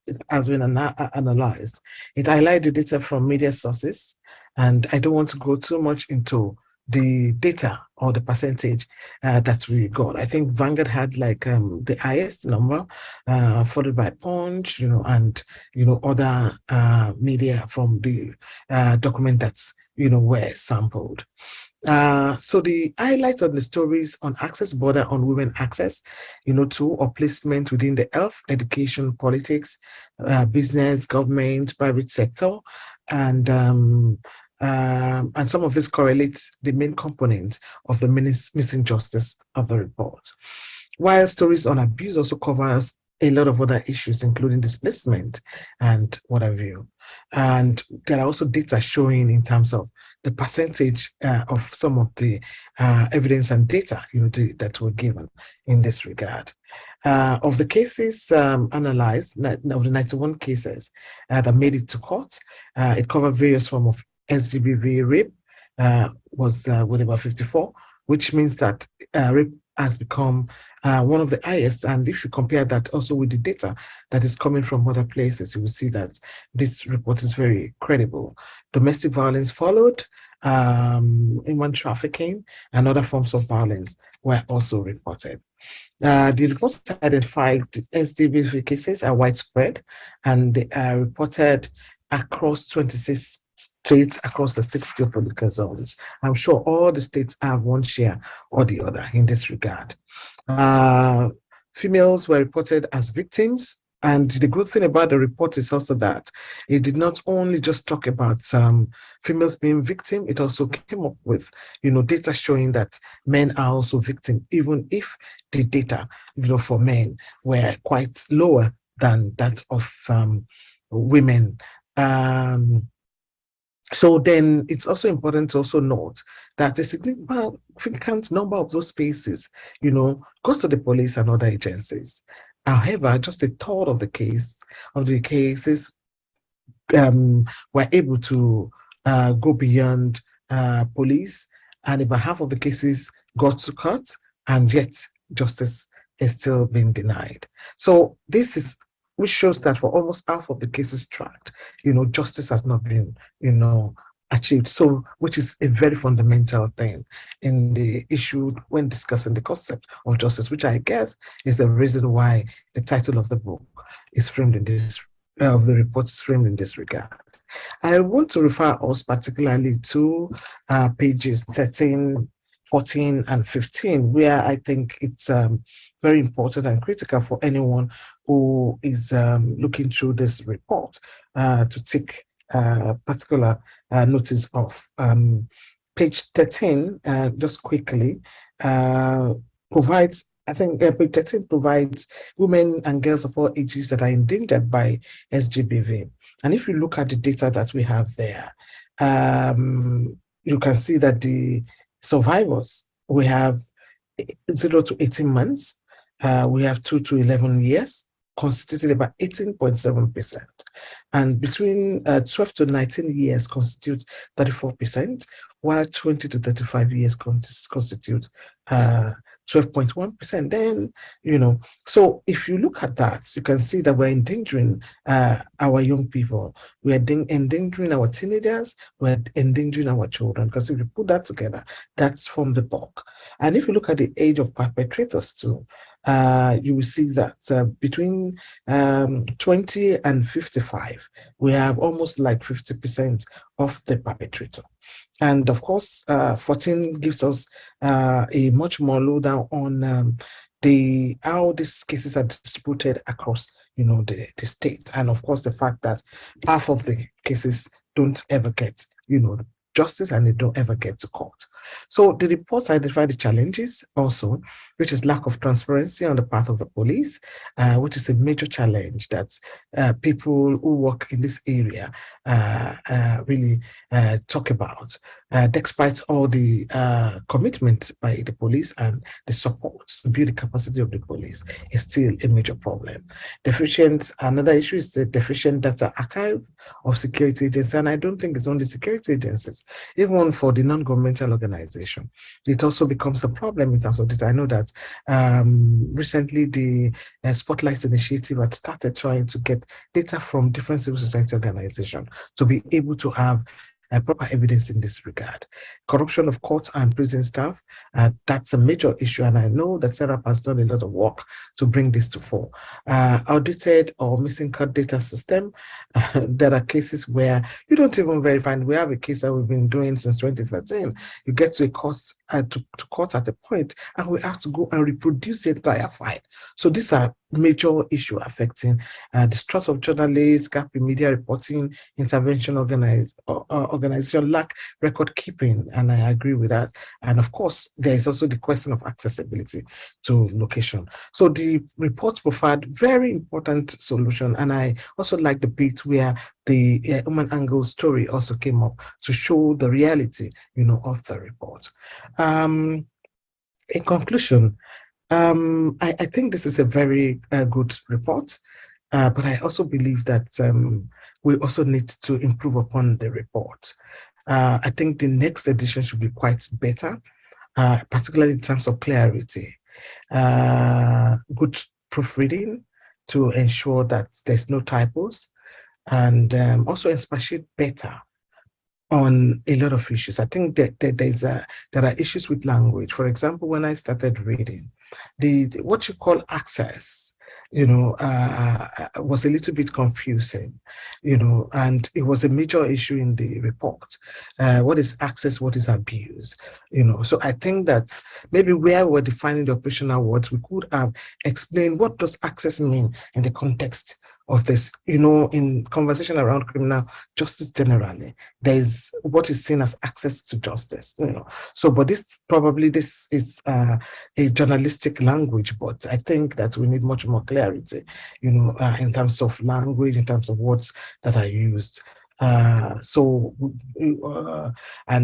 been analyzed. It highlights the data from media sources, and I don't want to go too much into the data or the percentage that we got. I think Vanguard had like the highest number, followed by Punch, and other media from the document that's were sampled. So the highlights of the stories on access border on women access, to or placement within the health, education, politics, business, government, private sector, and some of this correlates the main components of the missing justice of the report. While stories on abuse also covers a lot of other issues, including displacement and what have you. And there are also data showing in terms of the percentage of some of the evidence and data that were given in this regard. Of the cases analyzed, of the 91 cases that made it to court, it covered various forms of SGBV rape, was with about 54, which means that rape has become one of the highest. And if you compare that also with the data that is coming from other places, you will see that this report is very credible. Domestic violence followed, human trafficking, and other forms of violence were also reported. The report identified SGBV cases are widespread, and they are reported across 26 states across the 6 geopolitical zones. I'm sure all the states have one share or the other in this regard. Females were reported as victims. And the good thing about the report is also that it did not only just talk about females being victim, it also came up with, data showing that men are also victims, even if the data, for men were quite lower than that of women. So then it's also important to also note that a significant number of those spaces, go to the police and other agencies. However, just a third of the cases were able to go beyond police, and about half of the cases got to court, and yet justice is still being denied. So which shows that for almost half of the cases tracked, justice has not been, achieved. So, which is a very fundamental thing in the issue when discussing the concept of justice, which I guess is the reason why the title of the book is framed in this, of the report is framed in this regard. I want to refer us particularly to pages 13, 14, and 15, where I think it's very important and critical for anyone who is looking through this report to take particular notice of. Page 13, just quickly, provides, I think page 13 provides women and girls of all ages that are endangered by SGBV. And if you look at the data that we have there, you can see that the survivors, we have 0 to 18 months, we have 2 to 11 years, constituted about 18.7%. And between 12 to 19 years constitute 34%, while 20 to 35 years constitute 12.1%. Then, so if you look at that, you can see that we're endangering our young people. We're endangering our teenagers. We're endangering our children. Because if you put that together, that's from the bulk. And if you look at the age of perpetrators too, you will see that between 20 and 55, we have almost like 50% of the perpetrator. And of course, 14 gives us a much more lowdown on how these cases are distributed across, the state. And of course, the fact that half of the cases don't ever get, justice, and they don't ever get to court. So the reports identify the challenges also, which is lack of transparency on the part of the police, which is a major challenge that people who work in this area really talk about. Despite all the commitment by the police and the support to build the capacity of the police, is still a major problem. Another issue is the deficient data archive of security agencies, and I don't think it's only security agencies, even for the non-governmental organization. It also becomes a problem in terms of data. I know that recently the Spotlight Initiative had started trying to get data from different civil society organizations to be able to have proper evidence in this regard. Corruption of court and prison staff, that's a major issue, and I know that SGBV has done a lot of work to bring this to fore. Outdated or missing cut data system, there are cases where you don't even verify. And we have a case that we've been doing since 2013. You get to a court, to court at a point, and we have to go and reproduce the entire file. So these are major issue affecting the strength of journalists, gap in media reporting, intervention organization, lack record keeping, and I agree with that. And of course, there is also the question of accessibility to location. So the reports provide very important solution, and I also like the bit where the human angle story also came up to show the reality, of the report. In conclusion, I think this is a very good report, but I also believe that we also need to improve upon the report. I think the next edition should be quite better, particularly in terms of clarity, good proofreading to ensure that there's no typos, and also expatiate better on a lot of issues. I think that there are issues with language. For example, when I started reading, what you call access was a little bit confusing, and it was a major issue in the report. What is access? What is abuse? So I think that maybe where we're defining the operational words, we could have explained what does access mean in the context of this. In conversation around criminal justice generally, there is what is seen as access to justice. So, but this is a journalistic language, but I think that we need much more clarity, in terms of language, in terms of words that are used. And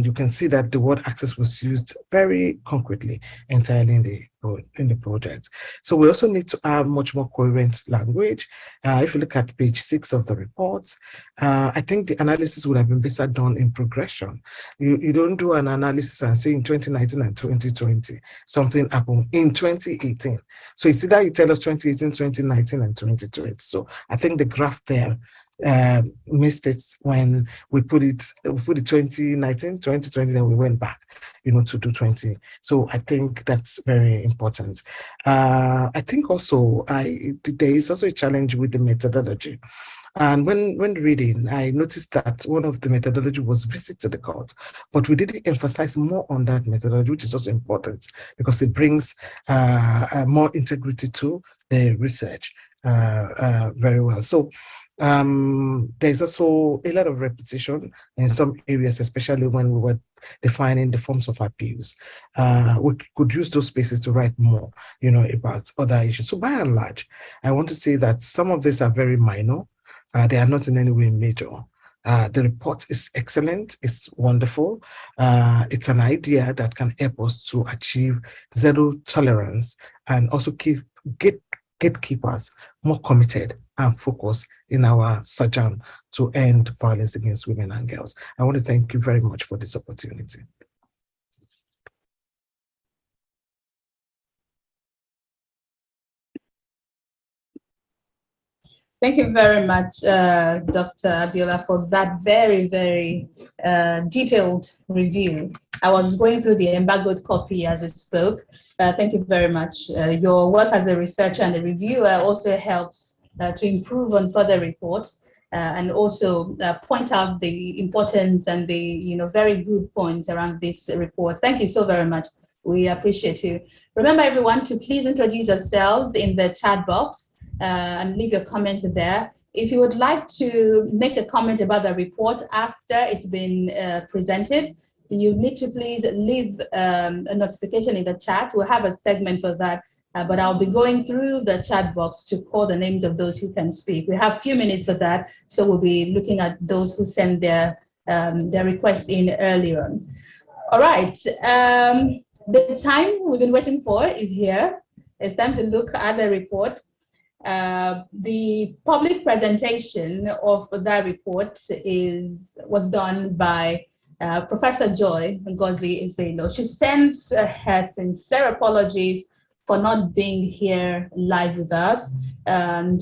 you can see that the word access was used very concretely entirely in the project. So we also need to have much more coherent language. If you look at page 6 of the report, I think the analysis would have been better done in progression. You don't do an analysis and say in 2019 and 2020 something happened in 2018. So it's either you tell us 2018, 2019, and 2020. So I think the graph there missed it when we put it 2019, 2020, then we went back, to do 20. So I think that's very important. I think also there is also a challenge with the methodology. And when reading, I noticed that one of the methodology was visit to the court, but we didn't emphasize more on that methodology, which is also important because it brings more integrity to the research very well. So there's also a lot of repetition in some areas, especially when we were defining the forms of abuse. We could use those spaces to write more, about other issues. So by and large, I want to say that some of these are very minor. They are not in any way major. The report is excellent. It's wonderful. It's an idea that can help us to achieve zero tolerance and also get gatekeepers more committed and focused in our sojourn to end violence against women and girls. I want to thank you very much for this opportunity. Thank you very much, Dr. Abiola, for that very, very detailed review. I was going through the embargoed copy as it spoke. Thank you very much. Your work as a researcher and a reviewer also helps to improve on further reports and also point out the importance and the very good points around this report. Thank you so very much. We appreciate you. Remember, everyone, to please introduce yourselves in the chat box. And leave your comments there. If you would like to make a comment about the report after it's been presented, you need to please leave a notification in the chat. We'll have a segment for that, but I'll be going through the chat box to call the names of those who can speak. We have a few minutes for that, so we'll be looking at those who send their requests in earlier on. All right, the time we've been waiting for is here. It's time to look at the report. The public presentation of that report was done by Professor Joy Ngozi Ezelo. She sends her sincere apologies for not being here live with us.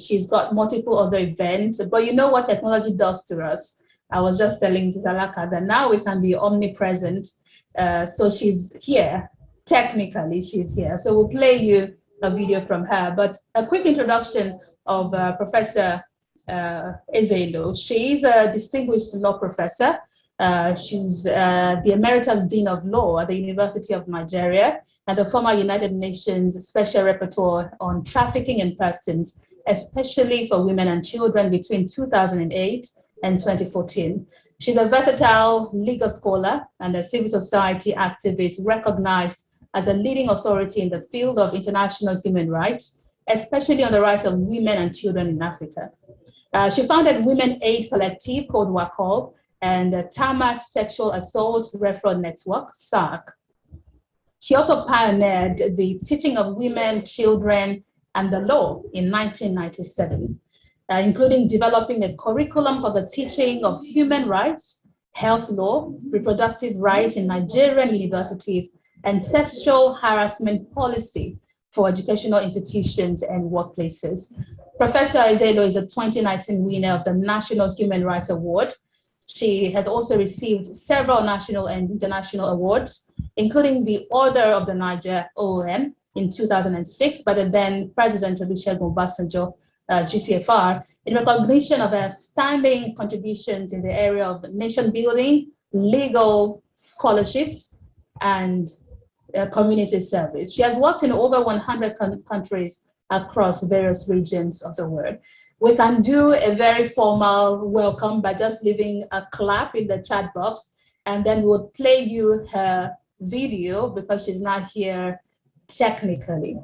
She's got multiple other events, but you know what technology does to us. I was just telling Zalaka that now we can be omnipresent. So she's here. Technically, she's here. So we'll play you a video from her, but a quick introduction of Professor Ezelo. She is a distinguished law professor. She's the Emeritus Dean of Law at the University of Nigeria and the former United Nations Special Rapporteur on Trafficking in Persons, especially for women and children between 2008 and 2014. She's a versatile legal scholar and a civil society activist recognized as a leading authority in the field of international human rights, especially on the rights of women and children in Africa. She founded Women Aid Collective, called WACOL, and Tama Sexual Assault Referral Network, SARC. She also pioneered the teaching of women, children, and the law in 1997, including developing a curriculum for the teaching of human rights, health law, reproductive rights in Nigerian universities, and sexual harassment policy for educational institutions and workplaces. Professor Ezelo is a 2019 winner of the National Human Rights Award. She has also received several national and international awards, including the Order of the Niger OON, in 2006 by the then President Olusegun Obasanjo, GCFR, in recognition of outstanding contributions in the area of nation building, legal scholarships, and community service. She has worked in over 100 countries across various regions of the world. We can do a very formal welcome by just leaving a clap in the chat box, and then we'll play you her video because she's not here technically.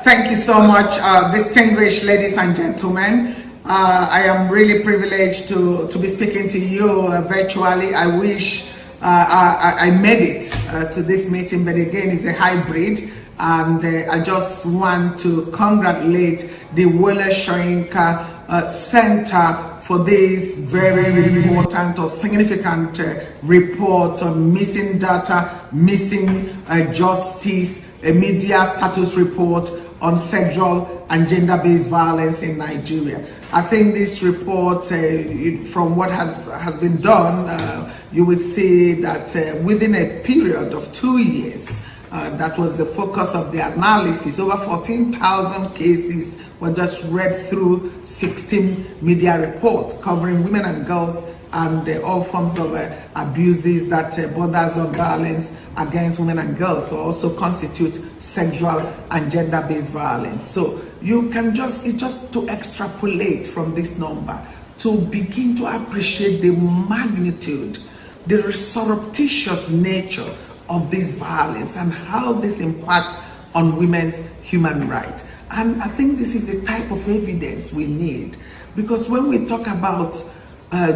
Thank you so much, distinguished ladies and gentlemen. I am really privileged to be speaking to you virtually. I wish I made it to this meeting, but again, it's a hybrid. And I just want to congratulate the Wole Soyinka Center for this very important or significant report on missing data, missing justice, a media status report on sexual and gender-based violence in Nigeria. I think this report, from what has been done, you will see that within a period of 2 years, that was the focus of the analysis. Over 14,000 cases were just read through 16 media reports covering women and girls and all forms of abuses that borders on violence against women and girls, or also constitute sexual and gender-based violence. So you can it's just to extrapolate from this number to begin to appreciate the magnitude, the surreptitious nature of this violence and how this impacts on women's human rights. And I think this is the type of evidence we need, because when we talk about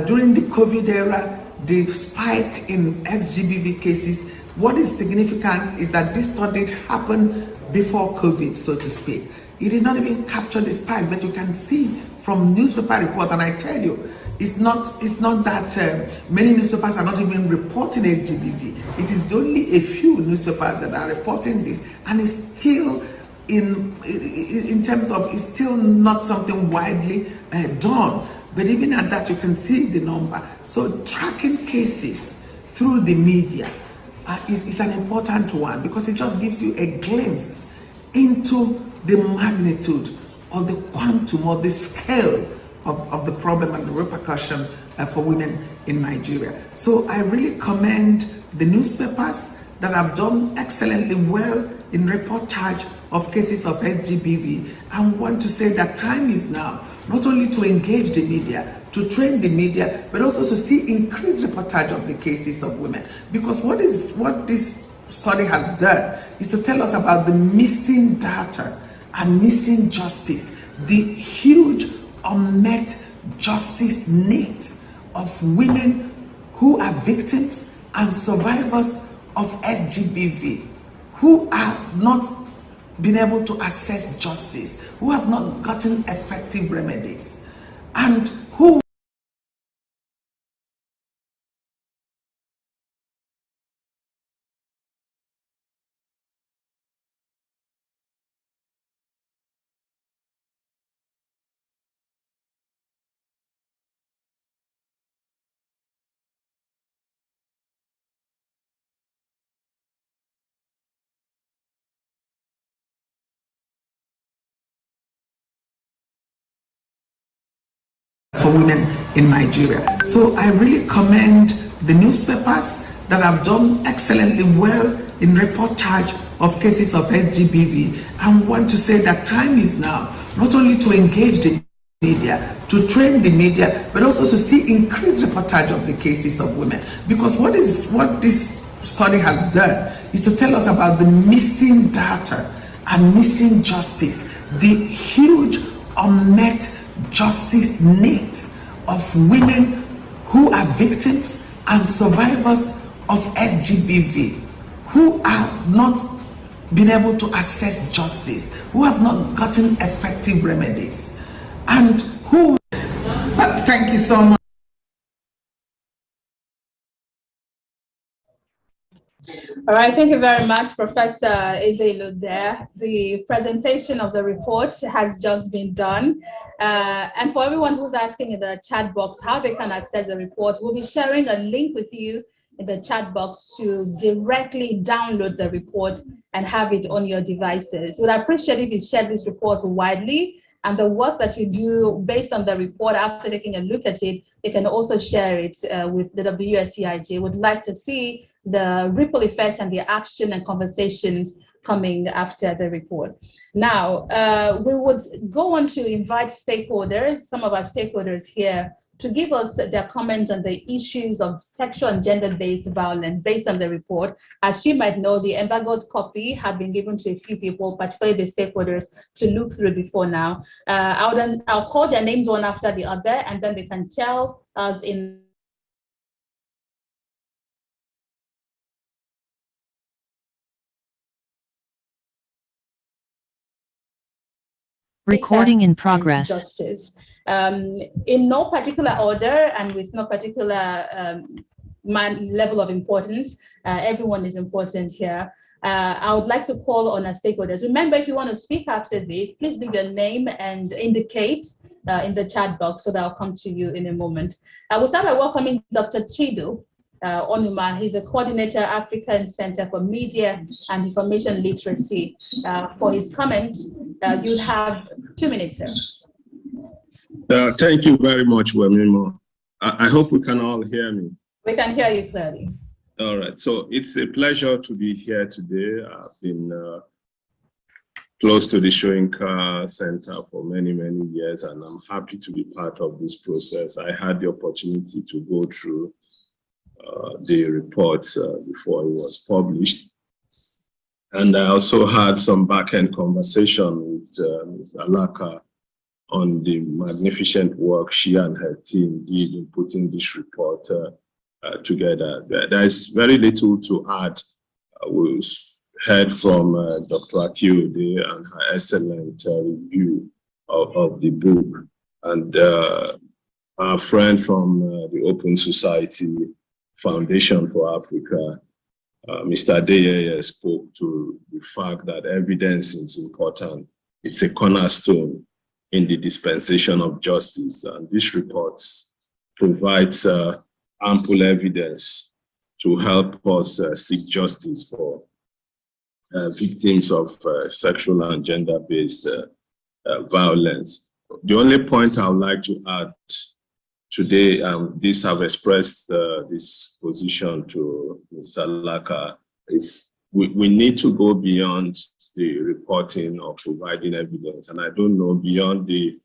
during the COVID era, the spike in SGBV cases, what is significant is that this study happened before COVID, so to speak. It did not even capture the spike, but you can see from newspaper reports, and I tell you, it's not that many newspapers are not even reporting SGBV. It is only a few newspapers that are reporting this, and it's still in terms of, it's still not something widely done. But even at that, you can see the number. So tracking cases through the media is an important one, because it just gives you a glimpse into the magnitude or the quantum or the scale of the problem and the repercussion for women in Nigeria. So I really commend the newspapers that have done excellently well in reportage of cases of SGBV, and want to say that time is now not only to engage the media, to train the media, but also to see increased reportage of the cases of women. Because what this study has done is to tell us about the missing data and missing justice, the huge unmet justice needs of women who are victims and survivors of SGBV, who have not been able to access justice, who have not gotten effective remedies, and who for women in Nigeria. So I really commend the newspapers that have done excellently well in reportage of cases of SGBV, and want to say that time is now not only to engage the media, to train the media, but also to see increased reportage of the cases of women. Because what this study has done is to tell us about the missing data and missing justice, the huge unmet justice needs of women who are victims and survivors of SGBV, who have not been able to access justice, who have not gotten effective remedies, and who... Thank you so much. All right, thank you very much, Professor Ezeilu there. The presentation of the report has just been done. And for everyone who's asking in the chat box how they can access the report, we'll be sharing a link with you in the chat box to directly download the report and have it on your devices. We'd appreciate if you share this report widely, and the work that you do based on the report after taking a look at it, you can also share it with the WSCIJ. We'd like to see the ripple effects and the action and conversations coming after the report. Now, we would go on to invite stakeholders, some of our stakeholders here, to give us their comments on the issues of sexual and gender-based violence based on the report. As you might know, the embargoed copy had been given to a few people, particularly the stakeholders, to look through before now. I'll call their names one after the other, and then they can tell us in recording in progress. Justice. In no particular order and with no particular level of importance, everyone is important here. I would like to call on our stakeholders. Remember, if you want to speak after this, please leave your name and indicate in the chat box so that I'll come to you in a moment. I will start by welcoming Dr. Chidu Onuma. He's a coordinator, African Center for Media and Information Literacy. For his comment, you'll have 2 minutes, sir. Thank you very much, Wemimo. I hope we can all hear me. We can hear you clearly. All right, so it's a pleasure to be here today. I've been close to the Shoyinka Center for many, many years, and I'm happy to be part of this process. I had the opportunity to go through the report before it was published. And I also had some back-end conversation with Ms. Alaka on the magnificent work she and her team did in putting this report together. There is very little to add. We heard from Dr. Akiode and her excellent review of the book. And our friend from the Open Society Foundation for Africa, Mr. Adeyeye, spoke to the fact that evidence is important. It's a cornerstone in the dispensation of justice. And this report provides ample evidence to help us seek justice for victims of sexual and gender-based violence. The only point I would like to add today, this have expressed this position to Mr. Laka, is we need to go beyond the reporting or providing evidence. And I don't know, beyond the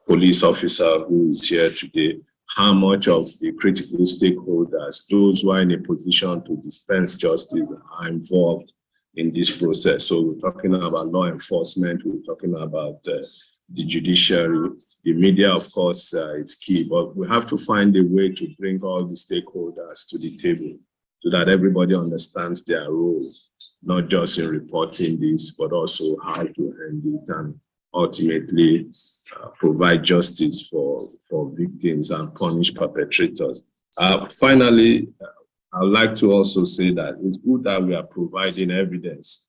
police officer who is here today, how much of the critical stakeholders, those who are in a position to dispense justice, are involved in this process. So we're talking about law enforcement, we're talking about the judiciary, the media, of course, is key, but we have to find a way to bring all the stakeholders to the table so that everybody understands their roles, not just in reporting this, but also how to handle it and ultimately provide justice for victims and punish perpetrators. Finally, I'd like to also say that it's good that we are providing evidence.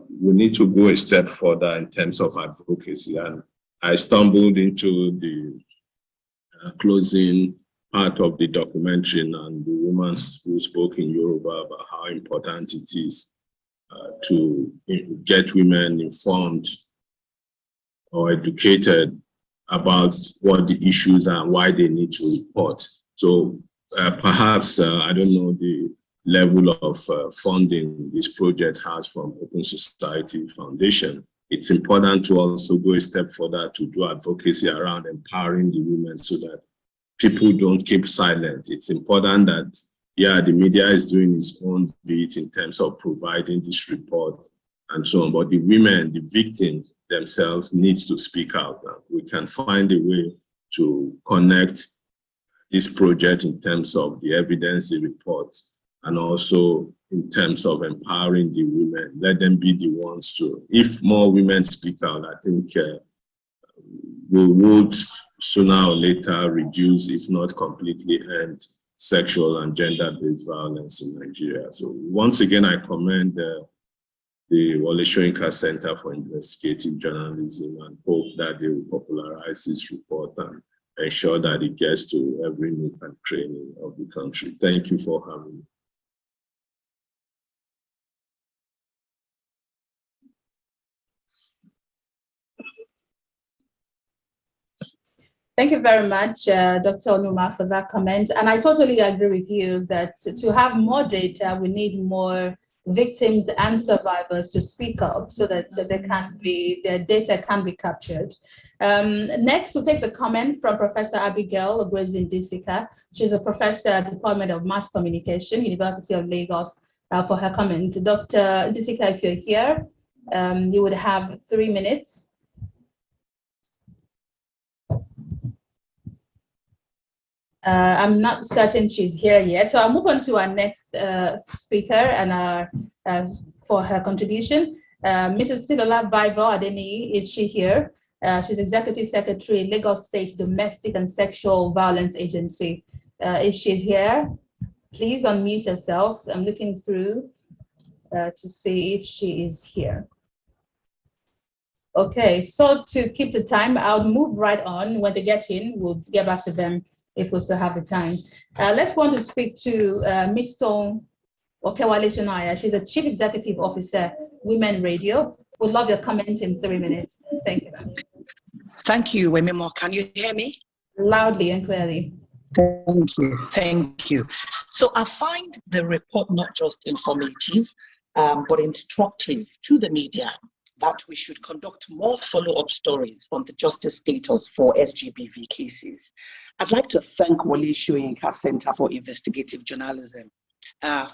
We need to go a step further in terms of advocacy. And I stumbled into the closing part of the documentary, and the woman who spoke in Yoruba about how important it is to get women informed or educated about what the issues are and why they need to report. So perhaps, I don't know the level of funding this project has from Open Society Foundation. It's important to also go a step further to do advocacy around empowering the women so that people don't keep silent. It's important that, yeah, the media is doing its own bit in terms of providing this report and so on, but the women, the victims themselves, needs to speak out. We can find a way to connect this project in terms of the evidence, the report, and also in terms of empowering the women. Let them be the ones to, if more women speak out, I think we would sooner or later reduce, if not completely end, sexual and gender-based violence in Nigeria. So once again, I commend the Wole Soyinka Center for Investigative Journalism and hope that they will popularize this report and ensure that it gets to every nook and cranny of the country. Thank you for having me. Thank you very much, Dr. Onuma, for that comment. And I totally agree with you that to have more data, we need more victims and survivors to speak up so that their data can be captured. Next, we'll take the comment from Professor Abigail Ogwezi-Ndisika. She's a professor at the Department of Mass Communication, University of Lagos, for her comment. Dr. Ndisika, if you're here, you would have 3 minutes. I'm not certain she's here yet, so I'll move on to our next speaker and for her contribution. Mrs. Silola Vivo Adeni, is she here? She's Executive Secretary, Lagos State Domestic and Sexual Violence Agency. If she's here, please unmute herself. I'm looking through to see if she is here. Okay, so to keep the time, I'll move right on. When they get in, we'll get back to them if we still have the time. Let's go on to speak to Ms. Okewale Shonaya. She's a Chief Executive Officer, Women Radio. Would love your comment in 3 minutes. Thank you. Thank you, Wemimo. Can you hear me? Loudly and clearly. Thank you. So I find the report not just informative, but instructive to the media that we should conduct more follow-up stories on the justice status for SGBV cases. I'd like to thank Wole Soyinka Center for Investigative Journalism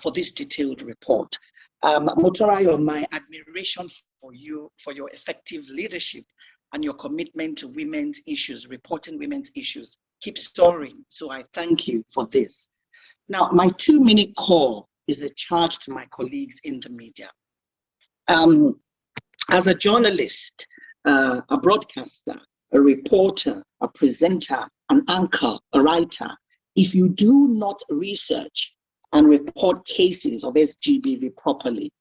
for this detailed report. Motorayo, my admiration for you, for your effective leadership and your commitment to women's issues, reporting women's issues, keeps soaring. So I thank you for this. Now, my 2-minute call is a charge to my colleagues in the media. As a journalist, a broadcaster, a reporter, a presenter, an anchor, a writer, if you do not research and report cases of SGBV properly,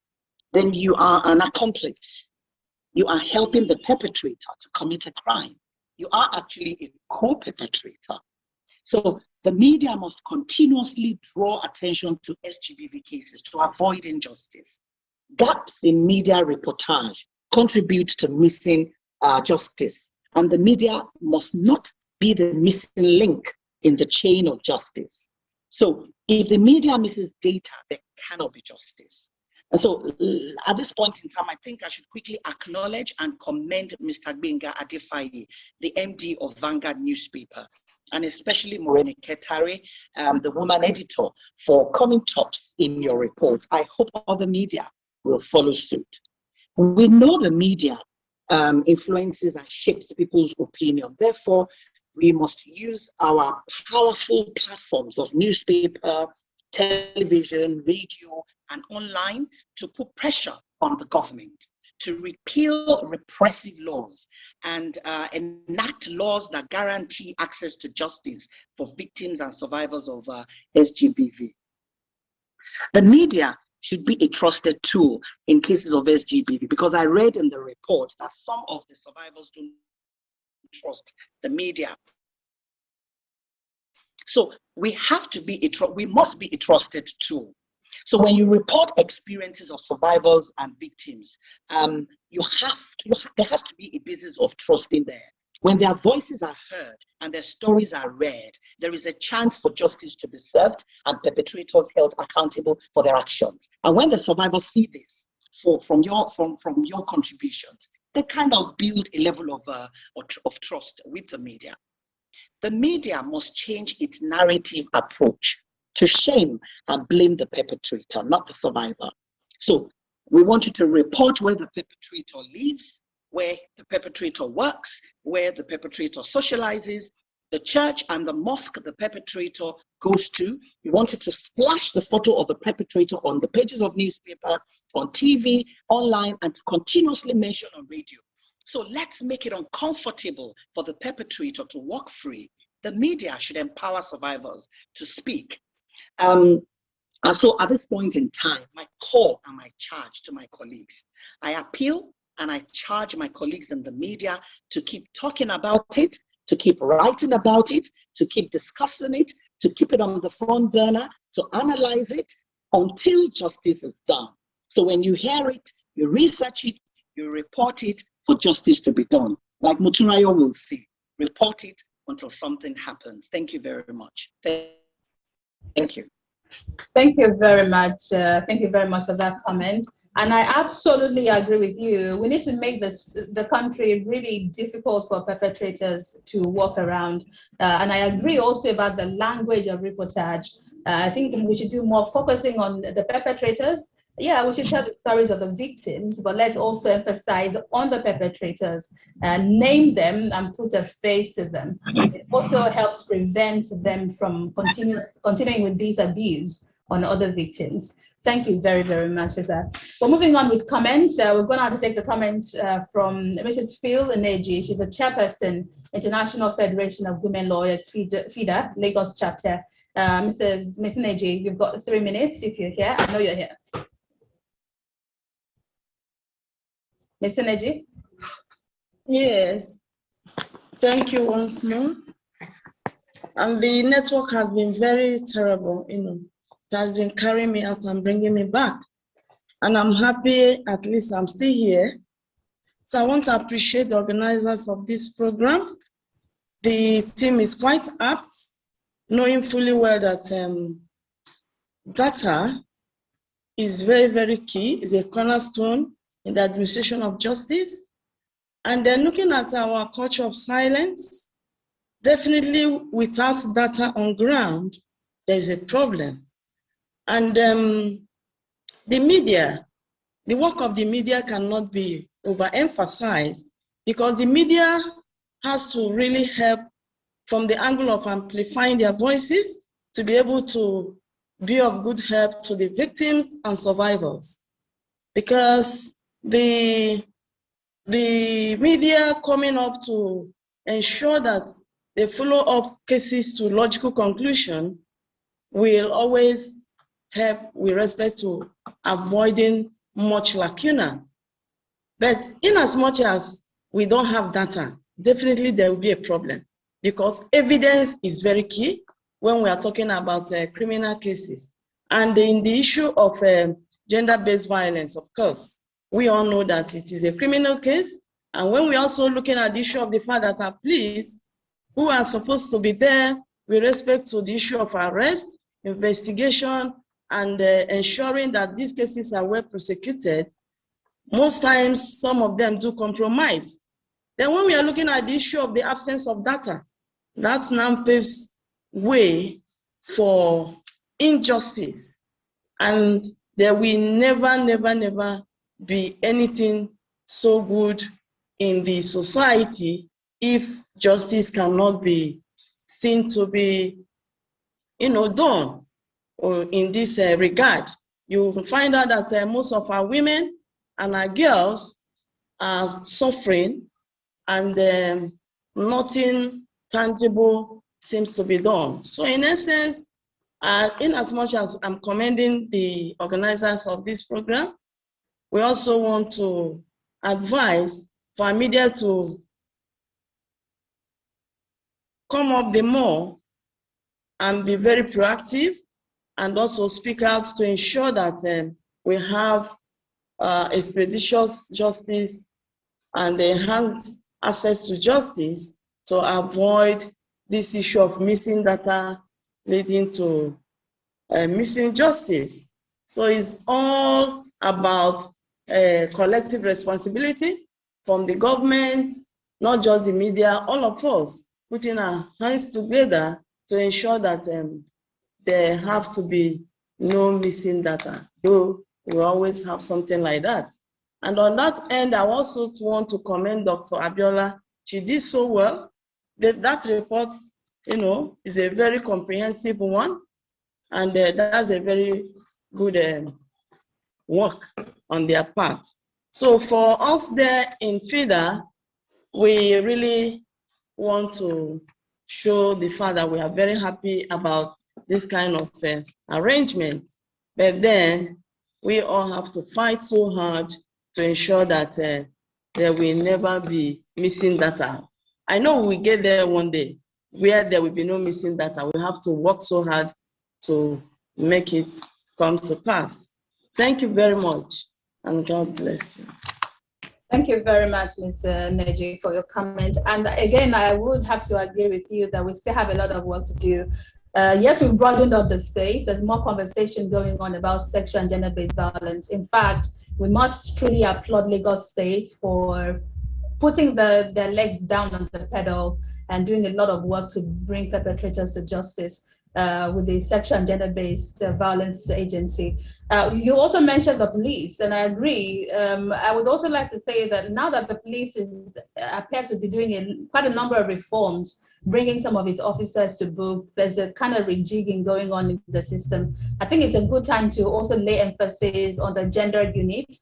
then you are an accomplice. You are helping the perpetrator to commit a crime. You are actually a co-perpetrator. So the media must continuously draw attention to SGBV cases to avoid injustice. Gaps in media reportage contribute to missing justice, and the media must not be the missing link in the chain of justice. So if the media misses data, there cannot be justice. And so at this point in time, I think I should quickly acknowledge and commend Mr. Gbenga Adefaye, the MD of Vanguard newspaper, and especially Moreni Ketare, the woman editor, for coming tops in your report. I hope other media will follow suit. We know the media influences and shapes people's opinion. Therefore, we must use our powerful platforms of newspaper, television, radio, and online to put pressure on the government to repeal repressive laws and enact laws that guarantee access to justice for victims and survivors of SGBV. The media should be a trusted tool in cases of SGBV, because I read in the report that some of the survivors don't trust the media. So we must be a trusted tool. So when you report experiences of survivors and victims, there has to be a basis of trust in there. When their voices are heard and their stories are read, there is a chance for justice to be served and perpetrators held accountable for their actions. And when the survivors see this from your contributions, they kind of build a level of trust with the media. The media must change its narrative approach to shame and blame the perpetrator, not the survivor. So we want you to report where the perpetrator lives, where the perpetrator works, where the perpetrator socializes, the church and the mosque the perpetrator goes to. We want you to splash the photo of the perpetrator on the pages of newspaper, on TV, online, and to continuously mention on radio. So let's make it uncomfortable for the perpetrator to walk free. The media should empower survivors to speak. And so at this point in time, my call and my charge to my colleagues, I appeal and I charge my colleagues in the media to keep talking about it, to keep writing about it, to keep discussing it, to keep it on the front burner, to analyze it until justice is done. So when you hear it, you research it, you report it for justice to be done. Like Mutunayo will say, report it until something happens. Thank you very much. Thank you. Thank you very much. Thank you very much for that comment. And I absolutely agree with you. We need to make the country really difficult for perpetrators to walk around. And I agree also about the language of reportage. I think we should do more focusing on the perpetrators. Yeah, we should tell the stories of the victims, but let's also emphasize on the perpetrators and name them and put a face to them. It also helps prevent them from continuing with this abuse on other victims. Thank you very, very much for that. We're moving on with comments. We're going to have to take the comment from Mrs. Frlp. She's a chairperson, International Federation of Women Lawyers, FIDA, Lagos chapter. Mrs. Neji, you've got 3 minutes if you're here. I know you're here. Ms. Neji? Yes. Thank you once more. And the network has been very terrible, you know. It has been carrying me out and bringing me back. And I'm happy, at least I'm still here. So I want to appreciate the organizers of this program. The team is quite apt, knowing fully well that data is very, very key, is a cornerstone in the administration of justice. And then looking at our culture of silence, definitely without data on ground, there's a problem. And the media, the work of the media cannot be overemphasized because the media has to really help from the angle of amplifying their voices to be able to be of good help to the victims and survivors. Because the media coming up to ensure that they follow up cases to logical conclusion will always help with respect to avoiding much lacuna. But in as much as we don't have data, definitely there will be a problem because evidence is very key when we are talking about criminal cases. And in the issue of gender-based violence, of course, we all know that it is a criminal case. And when we're also looking at the issue of the fact that our police, who are supposed to be there with respect to the issue of arrest, investigation, and ensuring that these cases are well prosecuted, most times some of them do compromise. Then when we are looking at the issue of the absence of data, that now paves way for injustice. And there will never be anything so good in the society if justice cannot be seen to be, done in this regard. You will find out that most of our women and our girls are suffering and nothing tangible seems to be done. So in essence, in as much as I'm commending the organizers of this program, we also want to advise for our media to come up the more and be very proactive and also speak out to ensure that we have expeditious justice and enhanced access to justice to avoid this issue of missing data leading to missing justice. So it's all about collective responsibility from the government, not just the media, all of us putting our hands together to ensure that there have to be no missing data, though we always have something like that. And on that end, I also want to commend Dr. Abiola. She did so well. That report, is a very comprehensive one, and that's a very good work on their part. So for us there in FIDA, we really want to show the fact that we are very happy about this kind of arrangement. But then we all have to fight so hard to ensure that there will never be missing data. I know we get there one day where there will be no missing data. We have to work so hard to make it come to pass. Thank you very much, and God bless you. Thank you very much, Ms. Neji, for your comment. And again, I would have to agree with you that we still have a lot of work to do. Yes, we've broadened up the space. There's more conversation going on about sexual and gender-based violence. In fact, we must truly applaud Lagos State for putting their legs down on the pedal and doing a lot of work to bring perpetrators to justice with the sexual and gender-based violence agency. You also mentioned the police, and I agree. I would also like to say that now that the police appears to be doing quite a number of reforms, bringing some of its officers to book, there's a kind of rejigging going on in the system. I think it's a good time to also lay emphasis on the gender unit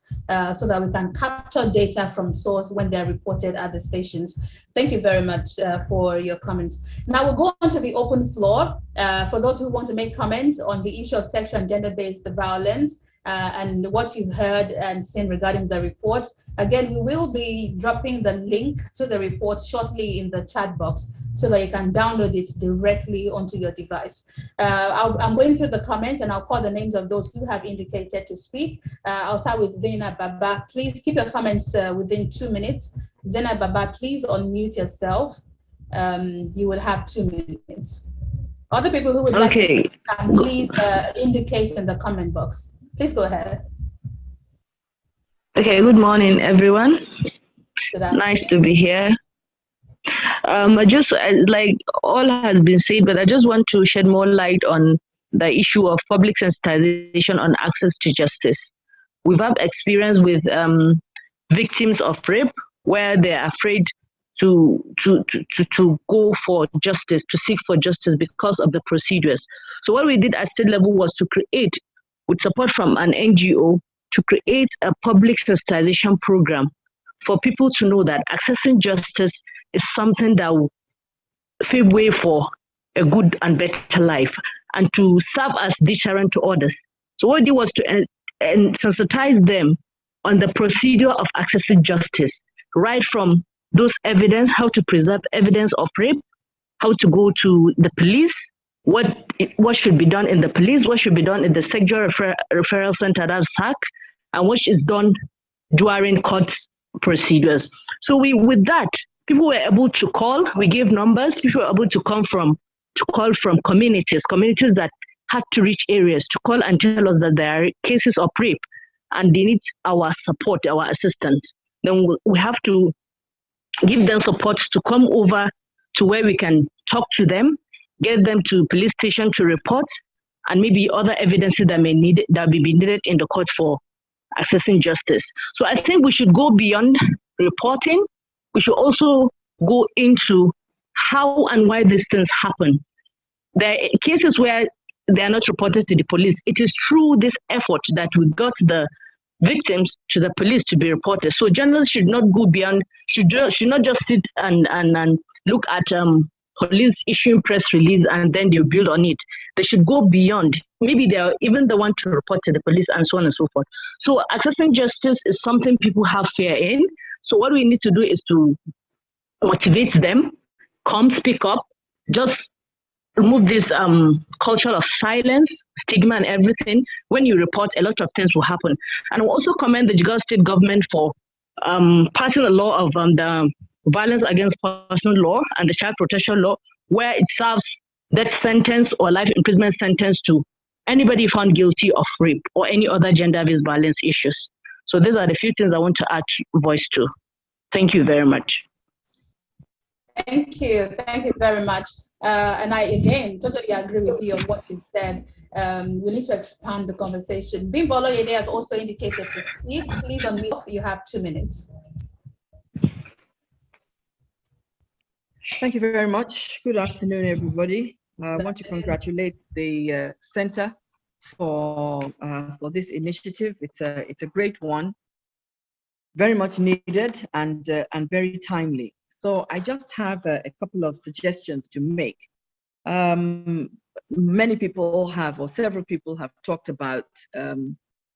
so that we can capture data from source when they're reported at the stations. Thank you very much for your comments. Now we'll go on to the open floor for those who want to make comments on the issue of sexual and gender-based violence and what you've heard and seen regarding the report. Again, we will be dropping the link to the report shortly in the chat box so that you can download it directly onto your device. I'm going through the comments and I'll call the names of those who have indicated to speak. I'll start with Zainab Baba. Please keep your comments within 2 minutes. Zainab Baba, please unmute yourself. You will have 2 minutes. Other people who would like to speak can please indicate in the comment box. Please go ahead. Okay, good morning, everyone. Good afternoon. Nice to be here. I just, like all has been said, but I just want to shed more light on the issue of public sensitization on access to justice. We've had experience with victims of rape where they're afraid to go for justice, to seek for justice because of the procedures. So what we did at state level was to create, with support from an NGO, to create a public sensitization program for people to know that accessing justice is something that will pave way for a good and better life and to serve as deterrent to others. So what we did was to sensitize them on the procedure of accessing justice, right from those evidence, how to preserve evidence of rape, how to go to the police, what should be done in the police, what should be done in the sexual referral center, that's SAC, and what is done during court procedures. So with that, people were able to call, we gave numbers, people were able to call from communities that had to reach areas to call and tell us that there are cases of rape and they need our support, our assistance. Then we have to give them support to come over to where we can talk to them, get them to police station to report, and maybe other evidences that may be needed in the court for accessing justice. So I think we should go beyond reporting. We should also go into how and why these things happen. There are cases where they are not reported to the police. It is through this effort that we got the victims to the police to be reported. So journalists should not go beyond, should not just sit and look at police issuing press release and then they build on it. They should go beyond. Maybe they are even the one to report to the police and so on and so forth. So accessing justice is something people have fear in. So what we need to do is to motivate them, come speak up, just remove this culture of silence, stigma and everything. When you report, a lot of things will happen. And I will also commend the Jigawa State government for passing a law of the Violence Against Persons Law and the Child Protection Law, where it serves death sentence or life imprisonment sentence to anybody found guilty of rape or any other gender-based violence issues. So these are the few things I want to add voice to. Thank you very much. Thank you very much. And I, again, totally agree with you on what you said. We need to expand the conversation. Bimbo Oloyede has also indicated to speak. Please unmute, you have 2 minutes. Thank you very much. Good afternoon, everybody. I want to congratulate the center for this initiative. It's a great one, very much needed and very timely. So I just have a couple of suggestions to make. Many people have, or several people have talked about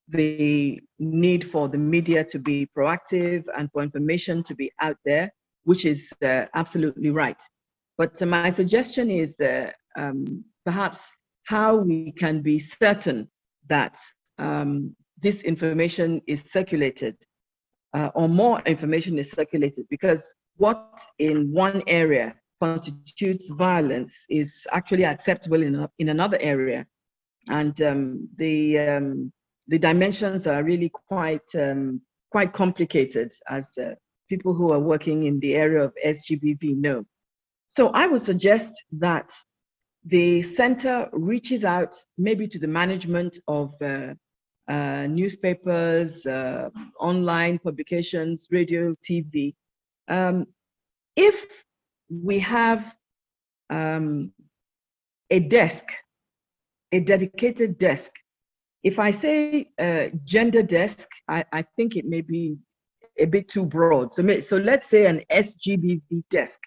the need for the media to be proactive and for information to be out there. which is absolutely right. But my suggestion is perhaps how we can be certain that this information is circulated, or more information is circulated, because what in one area constitutes violence is actually acceptable in another area. And the dimensions are really quite complicated, as people who are working in the area of SGBV know. So I would suggest that the center reaches out maybe to the management of newspapers, online publications, radio, TV. If we have a desk, a dedicated desk, if I say gender desk, I think it may be a bit too broad. So let's say an SGBV desk.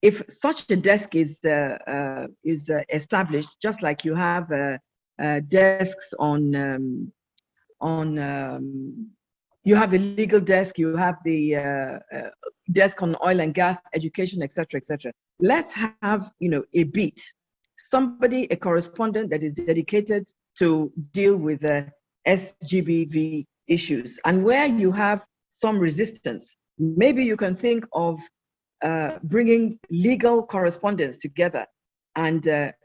If such a desk is established, just like you have desks on you have the legal desk, you have the desk on oil and gas, education, etc., etc. Let's have, you know, a beat, somebody, a correspondent that is dedicated to deal with the SGBV issues. And where you have some resistance, maybe you can think of bringing legal correspondents together and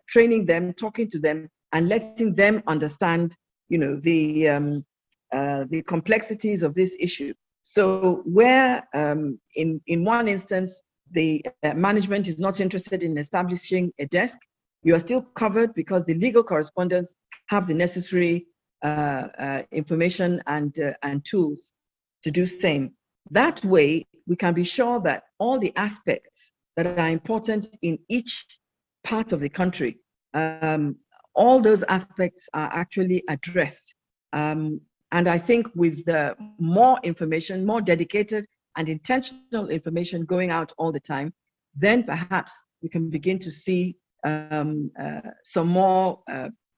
training them, talking to them, and letting them understand, you know, the complexities of this issue. So where in one instance, the management is not interested in establishing a desk, you are still covered because the legal correspondents have the necessary information and tools to do same. That way, we can be sure that all the aspects that are important in each part of the country, all those aspects are actually addressed. And I think with more information, more dedicated and intentional information going out all the time, then perhaps we can begin to see some more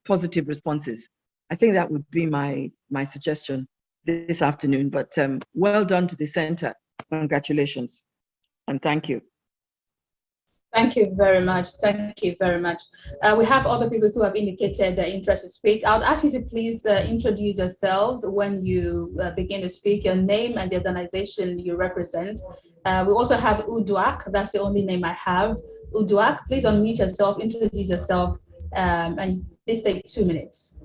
positive responses. I think that would be my suggestion this afternoon, but well done to the center. Congratulations and thank you. Thank you very much. Thank you very much. We have other people who have indicated their interest to speak. I would ask you to please introduce yourselves when you begin to speak, your name and the organization you represent. We also have Uduak, that's the only name I have. Uduak, please unmute yourself, introduce yourself, and please take 2 minutes.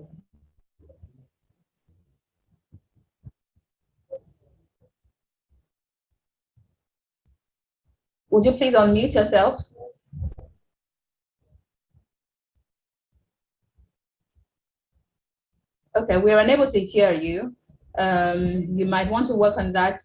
Would you please unmute yourself? Okay, we are unable to hear you. You might want to work on that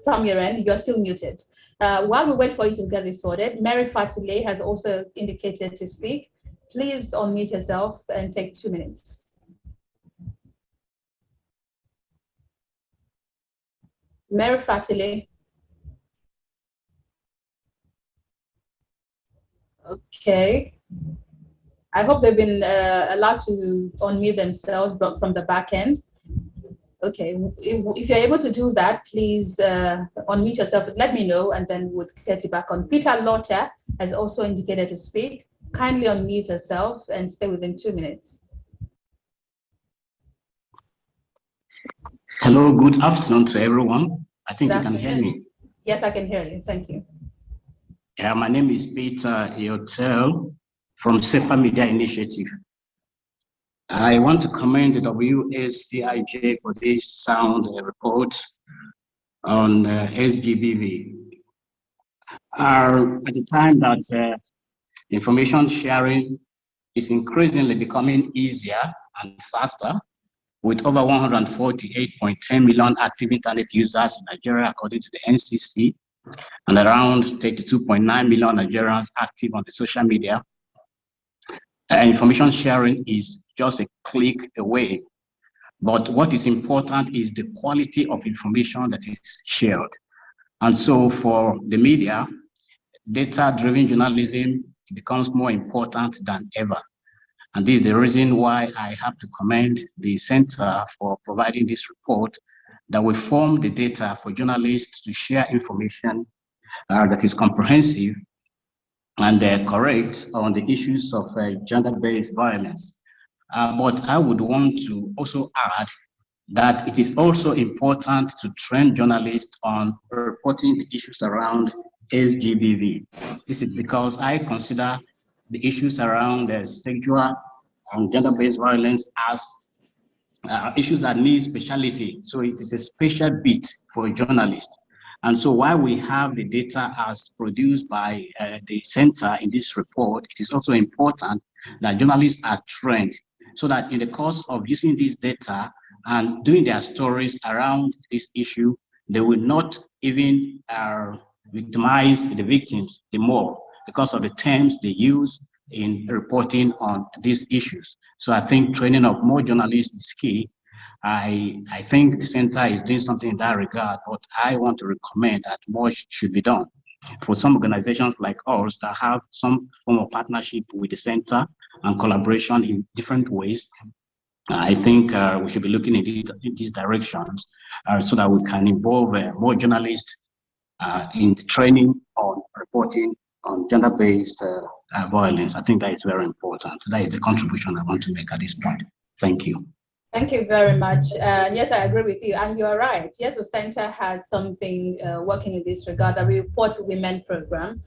from your end. You're still muted. While we wait for you to get this sorted, Mary Fatile has also indicated to speak. Please unmute yourself and take 2 minutes. Mary Fatile. Okay. I hope they've been allowed to unmute themselves from the back end. Okay, if you're able to do that, please unmute yourself, let me know, and then we'll get you back on. Peter Lotter has also indicated to speak. Kindly unmute yourself and stay within 2 minutes. Hello, good afternoon to everyone. I think you can hear me. Yes, I can hear you. Thank you. Yeah, my name is Peter Yotel from Safer Media Initiative. I want to commend the WSCIJ for this sound report on SGBV. At the time that information sharing is increasingly becoming easier and faster, with over 148.10 million active internet users in Nigeria, according to the NCC, and around 32.9 million Nigerians active on the social media. Information sharing is just a click away. But what is important is the quality of information that is shared. And so for the media, data-driven journalism becomes more important than ever. And this is the reason why I have to commend the Center for providing this report that will form the data for journalists to share information that is comprehensive and correct on the issues of gender-based violence. But I would want to also add that it is also important to train journalists on reporting the issues around SGBV. This is because I consider the issues around sexual and gender-based violence as issues that need speciality. So it is a special bit for a journalist. And so while we have the data as produced by the center in this report, it is also important that journalists are trained so that in the course of using this data and doing their stories around this issue, they will not even victimize the victims the more because of the terms they use in reporting on these issues. So I think training of more journalists is key. I think the center is doing something in that regard, but I want to recommend that more should be done. For some organizations like ours that have some form of partnership with the center and collaboration in different ways, I think we should be looking in these directions so that we can involve more journalists in training on reporting on gender-based violence. I think that is very important. That is the contribution I want to make at this point. Thank you. Thank you very much. Yes, I agree with you. And you're right. Yes, the center has something working in this regard. The Report to Women program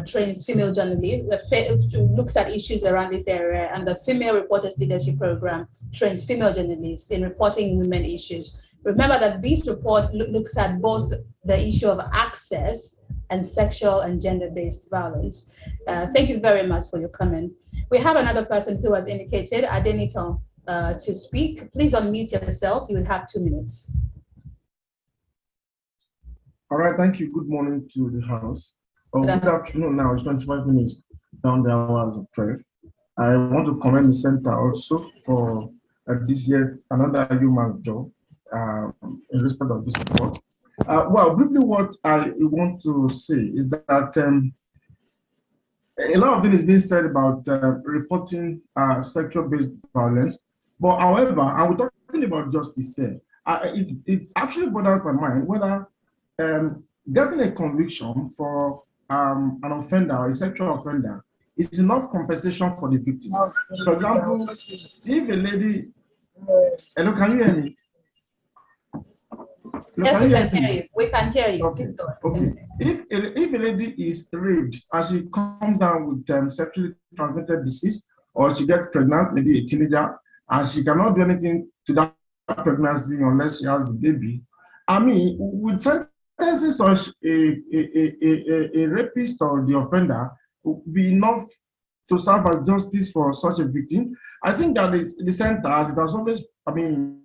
trains female journalists, looks at issues around this area, and the Female Reporters Leadership Program trains female journalists in reporting women issues. Remember that this report looks at both the issue of access and sexual and gender-based violence. Thank you very much for your comment. We have another person who has indicated, Adenito, to speak. Please unmute yourself. You will have 2 minutes. All right, thank you. Good morning to the House. Good afternoon now. It's 25 minutes down the hours of 12. I want to commend the center also for this year's another human job in respect of this report. Well, briefly what I want to say is that a lot of things is being said about reporting sexual-based violence. But however, I was talking about justice here. It actually bothers my mind whether getting a conviction for an offender, a sexual offender, is enough compensation for the victim. For example, if a lady, hello, can you hear me? Yes, we can hear you. We can hear you. Okay. Okay. If a lady is raped and she comes down with sexually transmitted disease, or she gets pregnant, maybe a teenager, and she cannot do anything to that pregnancy unless she has the baby. I mean, with sentencing such a rapist or the offender would be enough to serve as justice for such a victim. I think that the center, as it has always, I mean,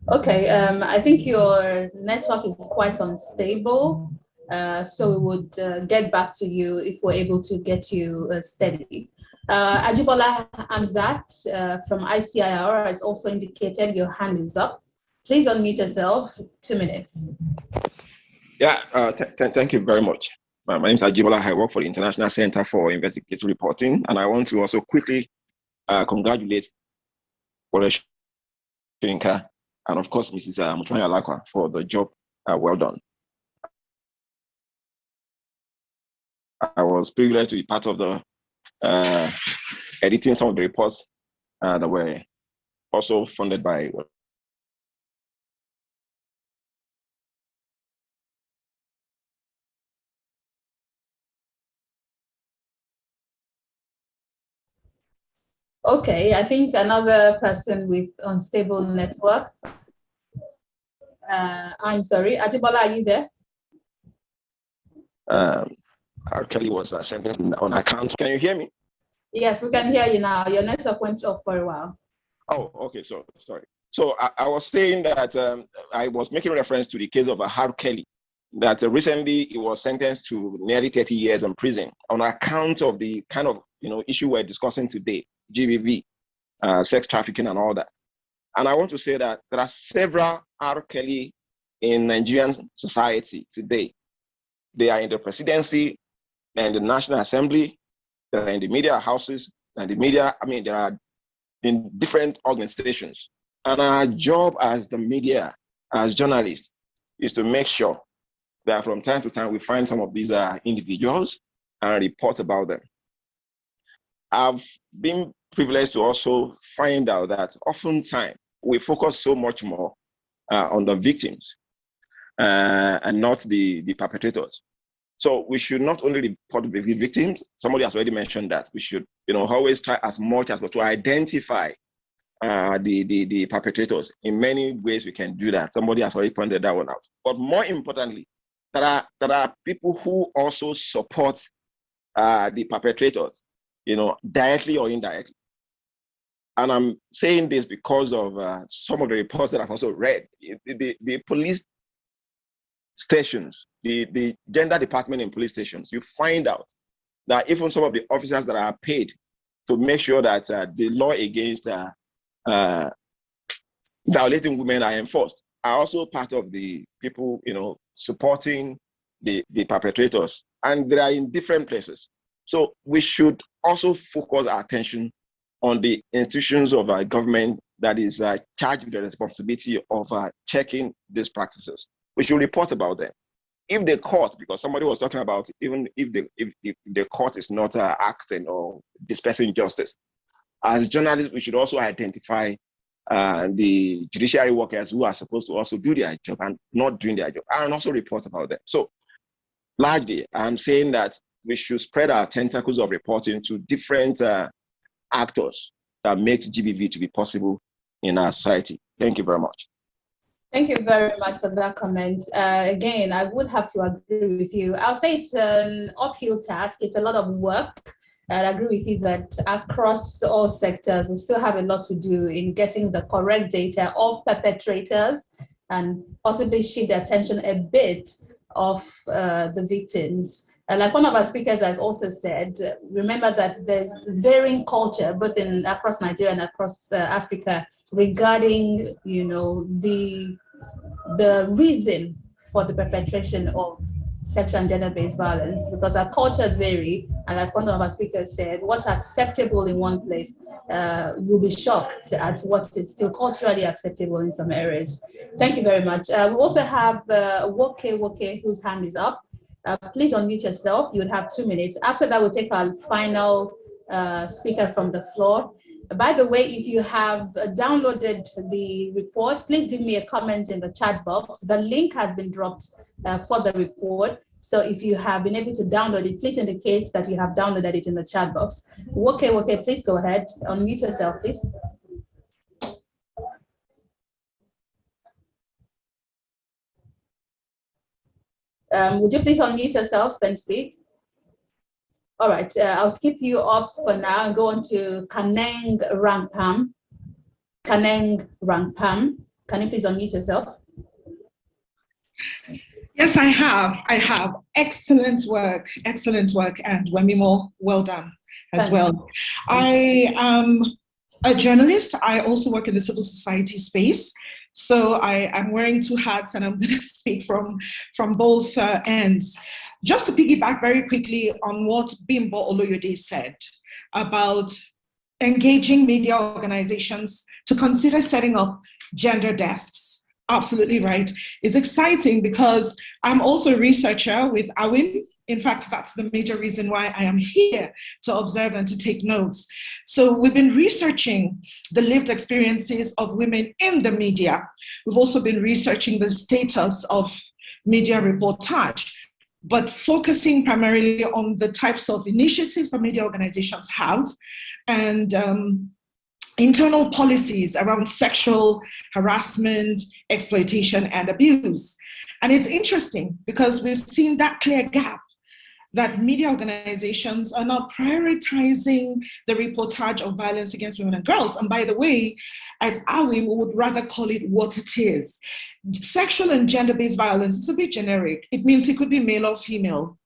Okay, I think your network is quite unstable, so we would get back to you if we're able to get you steady. Ajibola Amzat from ICIR has also indicated your hand is up. Please unmute yourself, 2 minutes. Yeah, thank you very much. My name is Ajibola. I work for the International Center for Investigative Reporting, and I want to also quickly congratulate Shinka and of course Mrs. Mutuanya Lakwa for the job well done. I was privileged to be part of the editing some of the reports that were also funded by Okay, I think another person with unstable network. I'm sorry, Ajibola, are you there? Kelly was sentenced on account. Can you hear me? Yes, we can hear you now. Your network went off for a while. Oh, okay. So sorry. So I was saying that I was making reference to the case of Kelly, that recently he was sentenced to nearly 30 years in prison on account of the kind of issue we're discussing today, GBV, sex trafficking and all that. And I want to say that there are several Kelly in Nigerian society today. They are in the presidency, they're in the National Assembly, they're in the media houses, and the media, there are in different organizations. And our job as the media, as journalists, is to make sure that from time to time we find some of these individuals and report about them. I've been privileged to also find out that oftentimes we focus so much more on the victims and not the perpetrators. So we should not only report the victims, somebody has already mentioned that, we should always try as much as possible to identify the perpetrators. In many ways we can do that. Somebody has already pointed that one out. But more importantly, there are people who also support the perpetrators, directly or indirectly. And I'm saying this because of some of the reports that I've also read. The police stations, the gender department in police stations, you find out that even some of the officers that are paid to make sure that the law against violating women are enforced are also part of the people, supporting the perpetrators. And they are in different places. So we should also focus our attention on the institutions of our government that is charged with the responsibility of checking these practices. We should report about them. If the court, because somebody was talking about, even if the court is not acting or dispensing justice, as journalists, we should also identify the judiciary workers who are supposed to also do their job and not doing their job, and also report about them. So largely, I'm saying that we should spread our tentacles of reporting to different actors that makes GBV to be possible in our society. Thank you very much. Thank you very much for that comment. Again, I would have to agree with you. I'll say it's an uphill task. It's a lot of work. And I agree with you that across all sectors, we still have a lot to do in getting the correct data of perpetrators and possibly shift the attention a bit of the victims. Like one of our speakers has also said, remember that there's varying culture both across Nigeria and across Africa regarding, the reason for the perpetration of sexual and gender-based violence, because our cultures vary. And like one of our speakers said, what's acceptable in one place, you'll be shocked at what is still culturally acceptable in some areas. Thank you very much. We also have Woke, whose hand is up. Please unmute yourself. You would have 2 minutes. After that, we'll take our final speaker from the floor. By the way, if you have downloaded the report, please give me a comment in the chat box. The link has been dropped for the report. So if you have been able to download it, please indicate that you have downloaded it in the chat box. Woke, please go ahead. Unmute yourself, please. Would you please unmute yourself and speak? All right, I'll skip you up for now and go on to Kaneng Rangpam. Kaneng Rangpam, can you please unmute yourself? Yes, I have. Excellent work, and Wemimo, well done as well. I am a journalist. I also work in the civil society space. So I'm wearing two hats, and I'm going to speak from both ends. Just to piggyback very quickly on what Bimbo Oloyede said about engaging media organizations to consider setting up gender desks. Absolutely right. It's exciting because I'm also a researcher with AWIM. In fact, that's the major reason why I am here, to observe and to take notes. So we've been researching the lived experiences of women in the media. We've also been researching the status of media reportage, but focusing primarily on the types of initiatives that media organizations have and internal policies around sexual harassment, exploitation, and abuse. And it's interesting because we've seen that clear gap, that media organizations are not prioritizing the reportage of violence against women and girls. And by the way, at AWIM, we would rather call it what it is. Sexual and gender-based violence is a bit generic. It means it could be male or female.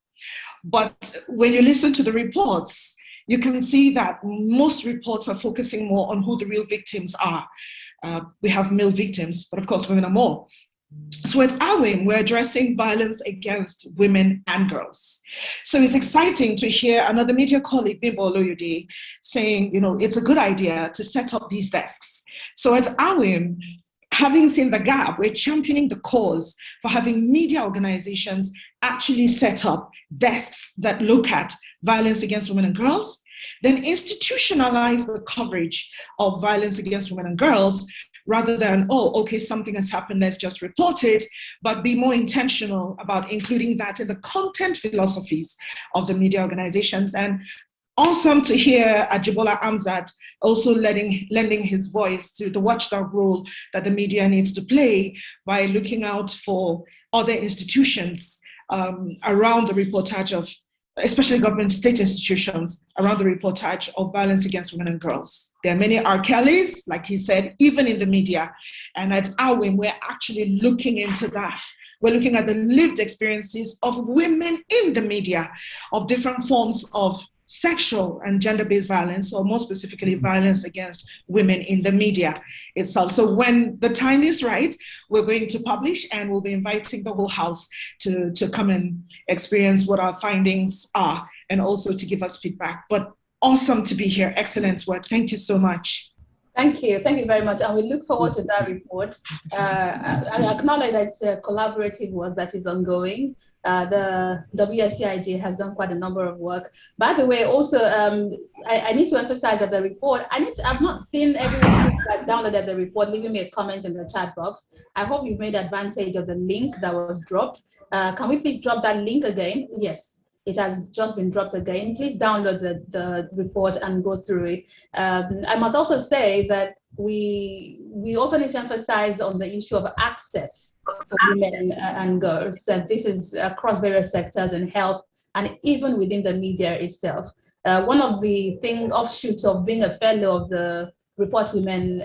But when you listen to the reports, you can see that most reports are focusing more on who the real victims are. We have male victims, but of course, women are more. So at AWIM, we're addressing violence against women and girls. So it's exciting to hear another media colleague, Bimbo Oloyede, saying, it's a good idea to set up these desks. So at AWIM, having seen the gap, we're championing the cause for having media organizations actually set up desks that look at violence against women and girls, then institutionalize the coverage of violence against women and girls, rather than, something has happened, let's just report it, but be more intentional about including that in the content philosophies of the media organizations. And awesome to hear Ajibola Amzat also lending his voice to the watchdog role that the media needs to play by looking out for other institutions around the reportage of, especially government state institutions, around the reportage of violence against women and girls. There are many R. Kellys, like he said, even in the media. And at AWIM, we're actually looking into that. We're looking at the lived experiences of women in the media, of different forms of sexual and gender-based violence, or more specifically, violence against women in the media itself. So when the time is right, we're going to publish, and we'll be inviting the whole house to come and experience what our findings are, and also to give us feedback. But awesome to be here. Excellent work. Thank you so much. Thank you very much, and we look forward to that report. I acknowledge that it's a collaborative work that is ongoing. The WSCIJ has done quite a number of work. By the way, also, I need to emphasize that the report, I've not seen everyone who has downloaded the report leaving me a comment in the chat box. I hope you've made advantage of the link that was dropped. Can we please drop that link again? Yes. It has just been dropped again. Please download the report and go through it. I must also say that we also need to emphasize on the issue of access for women and girls. And this is across various sectors in health and even within the media itself. One of the offshoots of being a fellow of the Report Women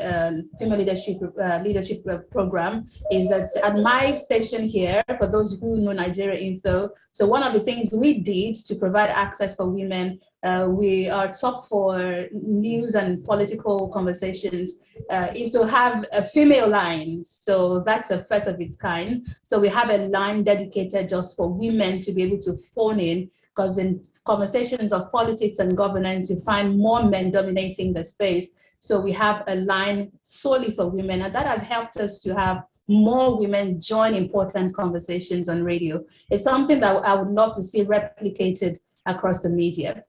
Female Leadership Program is that at my station here, for those who know Nigeria Info, so one of the things we did to provide access for women, we are top for news and political conversations, is to have a female line. So that's a first of its kind. So we have a line dedicated just for women to be able to phone in, because in conversations of politics and governance, you find more men dominating the space. So we have a line solely for women, and that has helped us to have more women join important conversations on radio. It's something that I would love to see replicated across the media.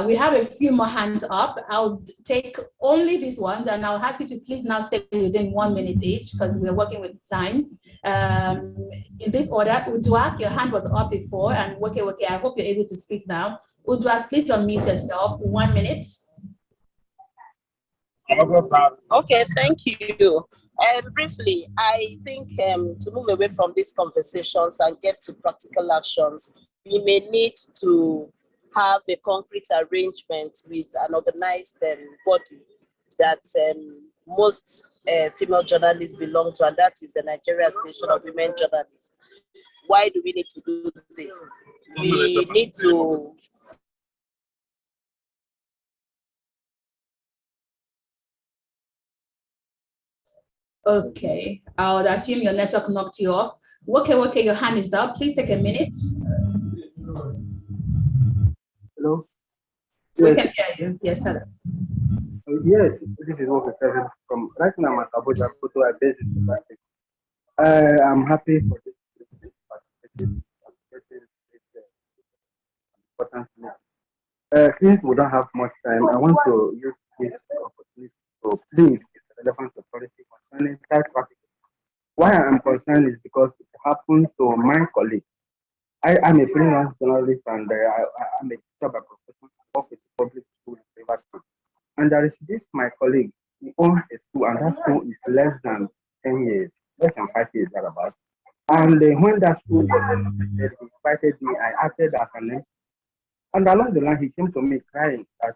We have a few more hands up. I'll take only these ones, and I'll ask you to please now stay within 1 minute each, because we're working with time. In this order, Uduak, your hand was up before, and Woke, I hope you're able to speak now. Uduak, please unmute yourself. 1 minute. Okay, thank you. Briefly, I think to move away from these conversations and get to practical actions, we may need to have a concrete arrangement with an organized body that most female journalists belong to, and that is the Nigeria Association of Women Journalists. Why do we need to do this? We need to Okay, I would assume your network knocked you off. Woke, your hand is up. Please take a minute. Hello? We can hear you. Yes, hello. Yes, this is Woke from right now. I'm at Abuja, Photo. I based in Zimbabwe. I'm happy for this important. Since we don't have much time, I want to use this opportunity to plead with the relevant authority concerning child trafficking. Why I'm concerned is because it happened to my colleague. I am a freelance journalist, and I'm a teacher by profession. I work with the public school in Rivers State. And there is this, my colleague, he owns a school, and that school is less than 10 years, less than 5 years thereabouts. And when that school was renovated, he invited me. I acted as an MC. And along the line, he came to me crying that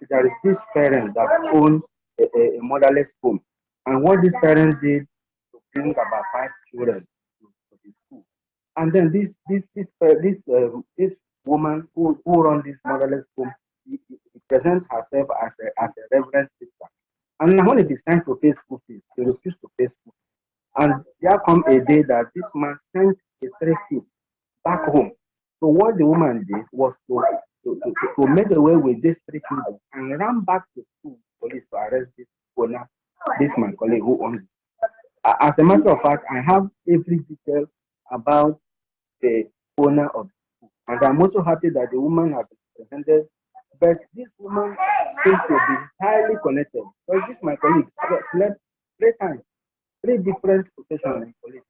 there is this parent that owns a motherless home. And what this parent did to bring about 5 children to the school. And then this woman who runs this motherless home, he presents herself as a reverend sister. And when it is time to pay school fees, they refuse to pay school fees. And there come a day that this man sent a 3 feet back home. So what the woman did was to make away with this 3 children and ran back to school police to arrest this owner, this my colleague who owns it. As a matter of fact, I have every detail about the owner of the school. And I'm also happy that the woman has been presented. But this woman seems to be highly connected. Because this my colleague slept 3 times, 3 different occasions in police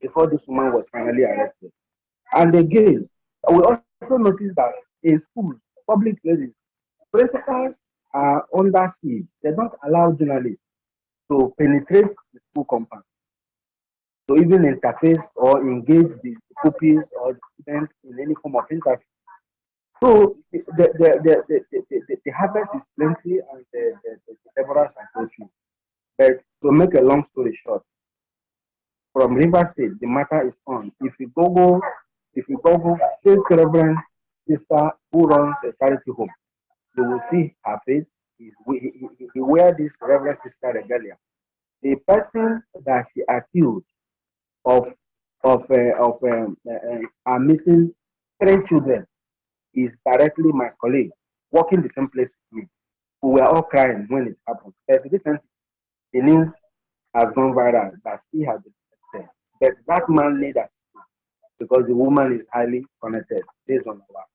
before this woman was finally arrested. And again, we also noticed that in schools, public places, principals are under siege. They don't allow journalists to penetrate the school compound, to even interface or engage the pupils or the students in any form of interview. So the harvest is plenty and the laborers are so few. But to make a long story short, from River State, the matter is on. If you Google State Reverend Sister who runs a charity home, you will see her face. He wear this Reverend Sister regalia. The person that she accused of missing 3 children is directly my colleague, working the same place with me. We were all crying when it happened. But recently, the news has gone viral that she has been arrested. But that man need assistance because the woman is highly connected based on our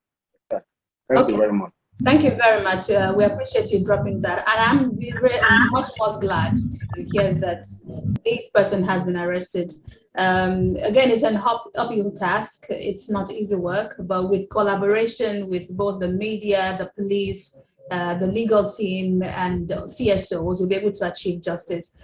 research. Thank you very much. Thank you very much. We appreciate you dropping that. And I'm much more glad to hear that this person has been arrested. Again, it's an uphill task. It's not easy work, but with collaboration with both the media, the police, the legal team, and CSOs, we'll be able to achieve justice.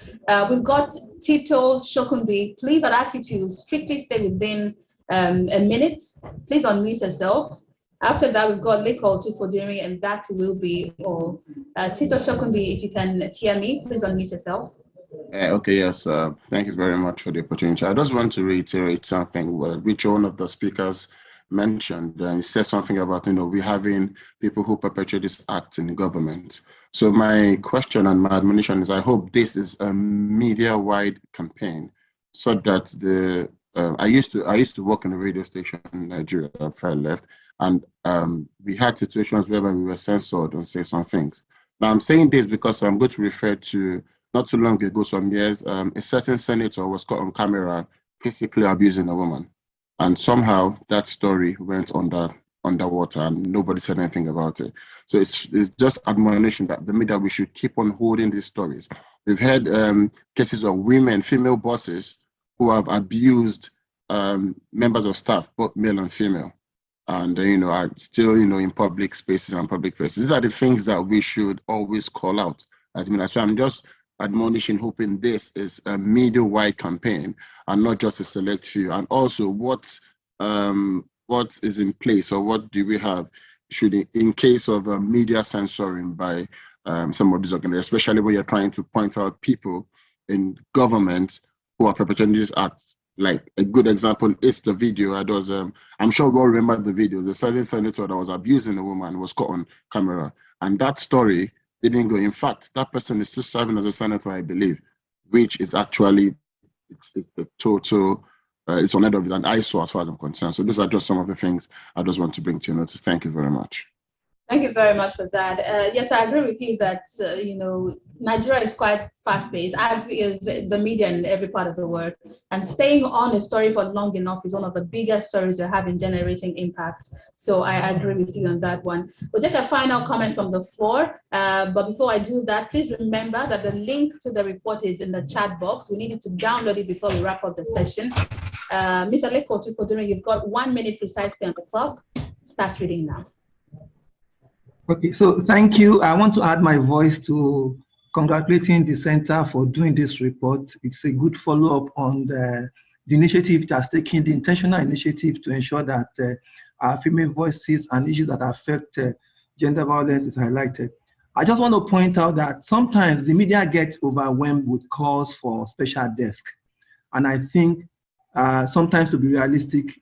We've got Tito Shokunbi. Please, I'd ask you to strictly stay within a minute. Please unmute yourself. After that, we've got Leko Tufodiri, and that will be all. Tito Shokunbi, if you can hear me, please unmute yourself. Okay, yes. Thank you very much for the opportunity. I just want to reiterate something which one of the speakers mentioned. He said something about, we having people who perpetrate this act in government. So my question and my admonition is, I hope this is a media-wide campaign, so that I used to work in a radio station in Nigeria before I left, and we had situations where we were censored and say some things. Now I'm saying this because I'm going to refer to, not too long ago, some years, a certain senator was caught on camera physically abusing a woman. And somehow that story went underwater and nobody said anything about it. So it's just admonition that the media, we should keep on holding these stories. We've had cases of women, female bosses, who have abused members of staff, both male and female. And are still in public spaces and public places. These are the things that we should always call out. So I'm just admonishing, hoping this is a media-wide campaign and not just a select few. And also, what is in place, or what do we have, in case of media censoring by some of these organizations, especially when you're trying to point out people in government who are perpetrating these acts. Like a good example is the video. I'm sure we all remember the videos. A certain senator that was abusing a woman was caught on camera, and that story didn't go. In fact, that person is still serving as a senator, I believe, which is actually it's a total. It's on of an eyesore as far as I'm concerned. So these are just some of the things I just want to bring to your notice. Thank you very much. Thank you very much for that. Yes, I agree with you that, Nigeria is quite fast-paced, as is the media in every part of the world. And staying on a story for long enough is one of the biggest stories you have in generating impact. So I agree with you on that one. We'll take a final comment from the floor. But before I do that, please remember that the link to the report is in the chat box. We need you to download it before we wrap up the session. Mr. Leko Tufodiri, you've got 1 minute precisely on the clock. Start reading now. Okay, so thank you. I want to add my voice to congratulating the center for doing this report. It's a good follow-up on the initiative that's taking, the intentional initiative to ensure that our female voices and issues that affect gender violence is highlighted. I just want to point out that sometimes the media gets overwhelmed with calls for special desk. And I think sometimes, to be realistic,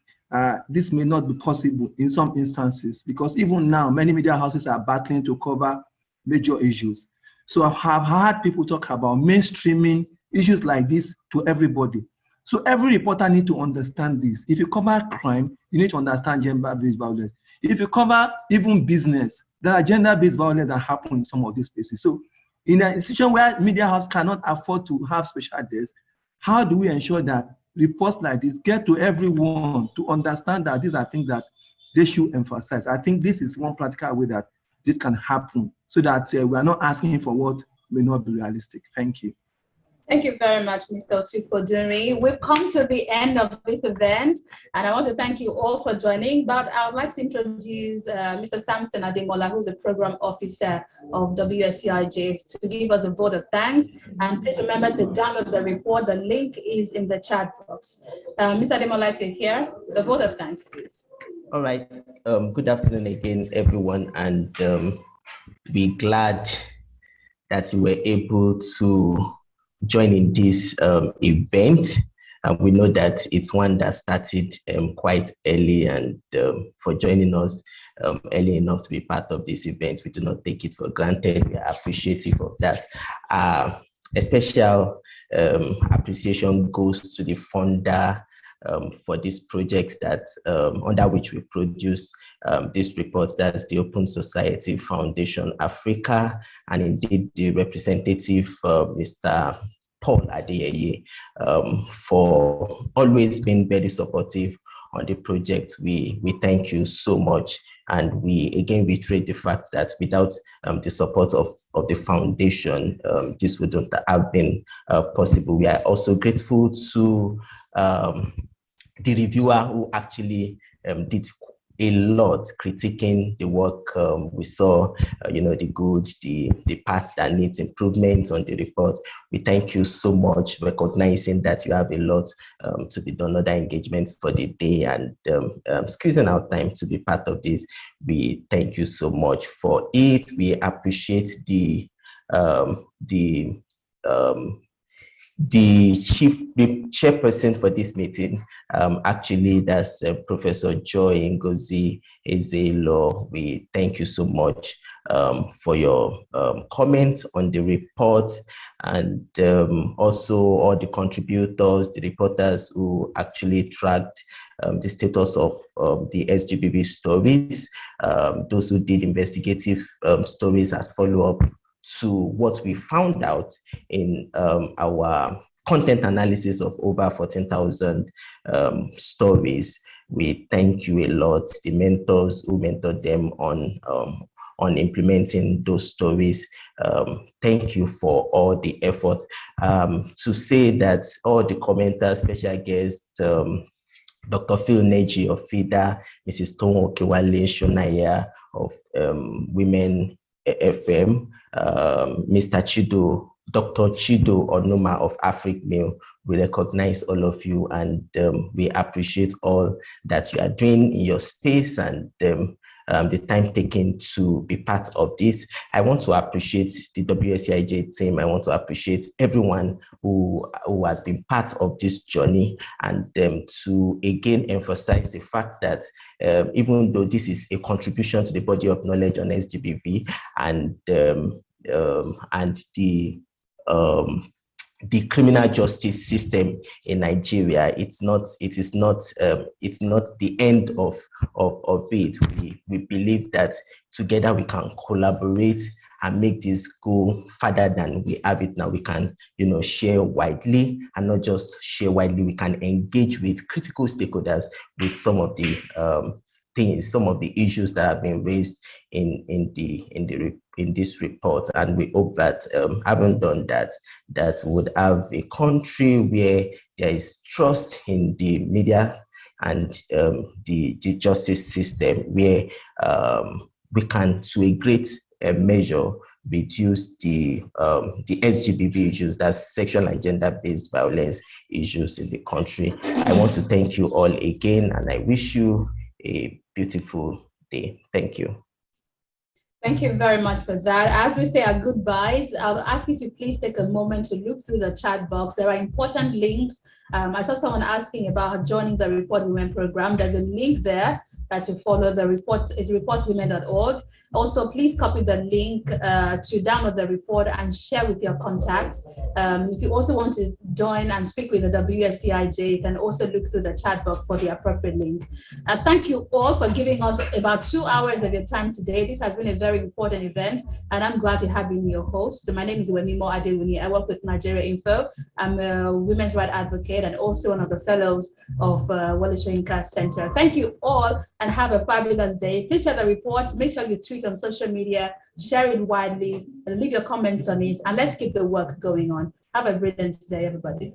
this may not be possible in some instances, because even now, many media houses are battling to cover major issues. So I have heard people talk about mainstreaming issues like this to everybody. So every reporter needs to understand this. If you cover crime, you need to understand gender-based violence. If you cover even business, there are gender-based violence that happen in some of these places. So in an institution where media house cannot afford to have special desks, how do we ensure that reports like this get to everyone to understand that these are things that they should emphasize? I think this is one practical way that this can happen, so that we are not asking for what may not be realistic. Thank you. Thank you very much, Mr. Otufodunri. We've come to the end of this event, and I want to thank you all for joining, but I would like to introduce Mr. Samson Ademola, who's a program officer of WSCIJ, to give us a vote of thanks. And please remember to download the report. The link is in the chat box. Mr. Ademola, if you're here, the vote of thanks, please. All right. Good afternoon again, everyone, and we're glad that you were able to join in this event. And we know that it's one that started quite early, and for joining us early enough to be part of this event, we do not take it for granted. We are appreciative of that. A special appreciation goes to the funder for this project that under which we've produced this report. That's the Open Society Foundation Africa, and indeed the representative, Mr. Paul Adeyeye, for always being very supportive on the project. We thank you so much, and we again reiterate the fact that without the support of the foundation, this wouldn't have been possible. We are also grateful to the reviewer who actually did a lot critiquing the work. We saw, the good, the parts that needs improvement on the report. We thank you so much, recognizing that you have a lot to be done, other engagements for the day, and squeezing out time to be part of this. We thank you so much for it. We appreciate the chairperson for this meeting, actually, that's Professor Joy Ngozi Ezelo. We thank you so much for your comments on the report, and also all the contributors, the reporters who actually tracked the status of the SGBV stories, those who did investigative stories as follow-up to what we found out in our content analysis of over 14,000 stories. We thank you a lot. The mentors who mentored them on implementing those stories. Thank you for all the efforts. To say that all the commenters, special guests, Dr. Phil Neji of FIDA, Mrs. Tomo Kewale Shonaya of Women FM, Mr. Chido, Dr. Chido Onuma of AfricMail. We recognize all of you, and we appreciate all that you are doing in your space, and the time taken to be part of this. I want to appreciate the WSCIJ team. I want to appreciate everyone who has been part of this journey, and to again emphasize the fact that even though this is a contribution to the body of knowledge on SGBV and the criminal justice system in Nigeria, it is not the end of it. We believe that together we can collaborate and make this go further than we have it now. We can, share widely, and not just share widely, we can engage with critical stakeholders with some of the some of the issues that have been raised in this report. And we hope that having done that, we would have a country where there is trust in the media and the justice system, where we can, to a great measure, reduce the SGBV issues, that's sexual and gender-based violence issues in the country. I want to thank you all again, and I wish you a beautiful day. Thank you. Thank you very much for that. As we say our goodbyes, I'll ask you to please take a moment to look through the chat box. There are important links. I saw someone asking about joining the Report Women program. There's a link there to follow the report. It's reportwomen.org. Also, please copy the link to download the report and share with your contacts. If you also want to join and speak with the WSCIJ, you can also look through the chat box for the appropriate link. Thank you all for giving us about 2 hours of your time today. This has been a very important event, and I'm glad to have been your host. My name is Wemimo Adewuni. I work with Nigeria Info. I'm a women's rights advocate and also one of the fellows of Wole Soyinka Center. Thank you all and have a fabulous day. Please share the report. Make sure you tweet on social media, share it widely, and leave your comments on it. And let's keep the work going on. Have a brilliant day, everybody.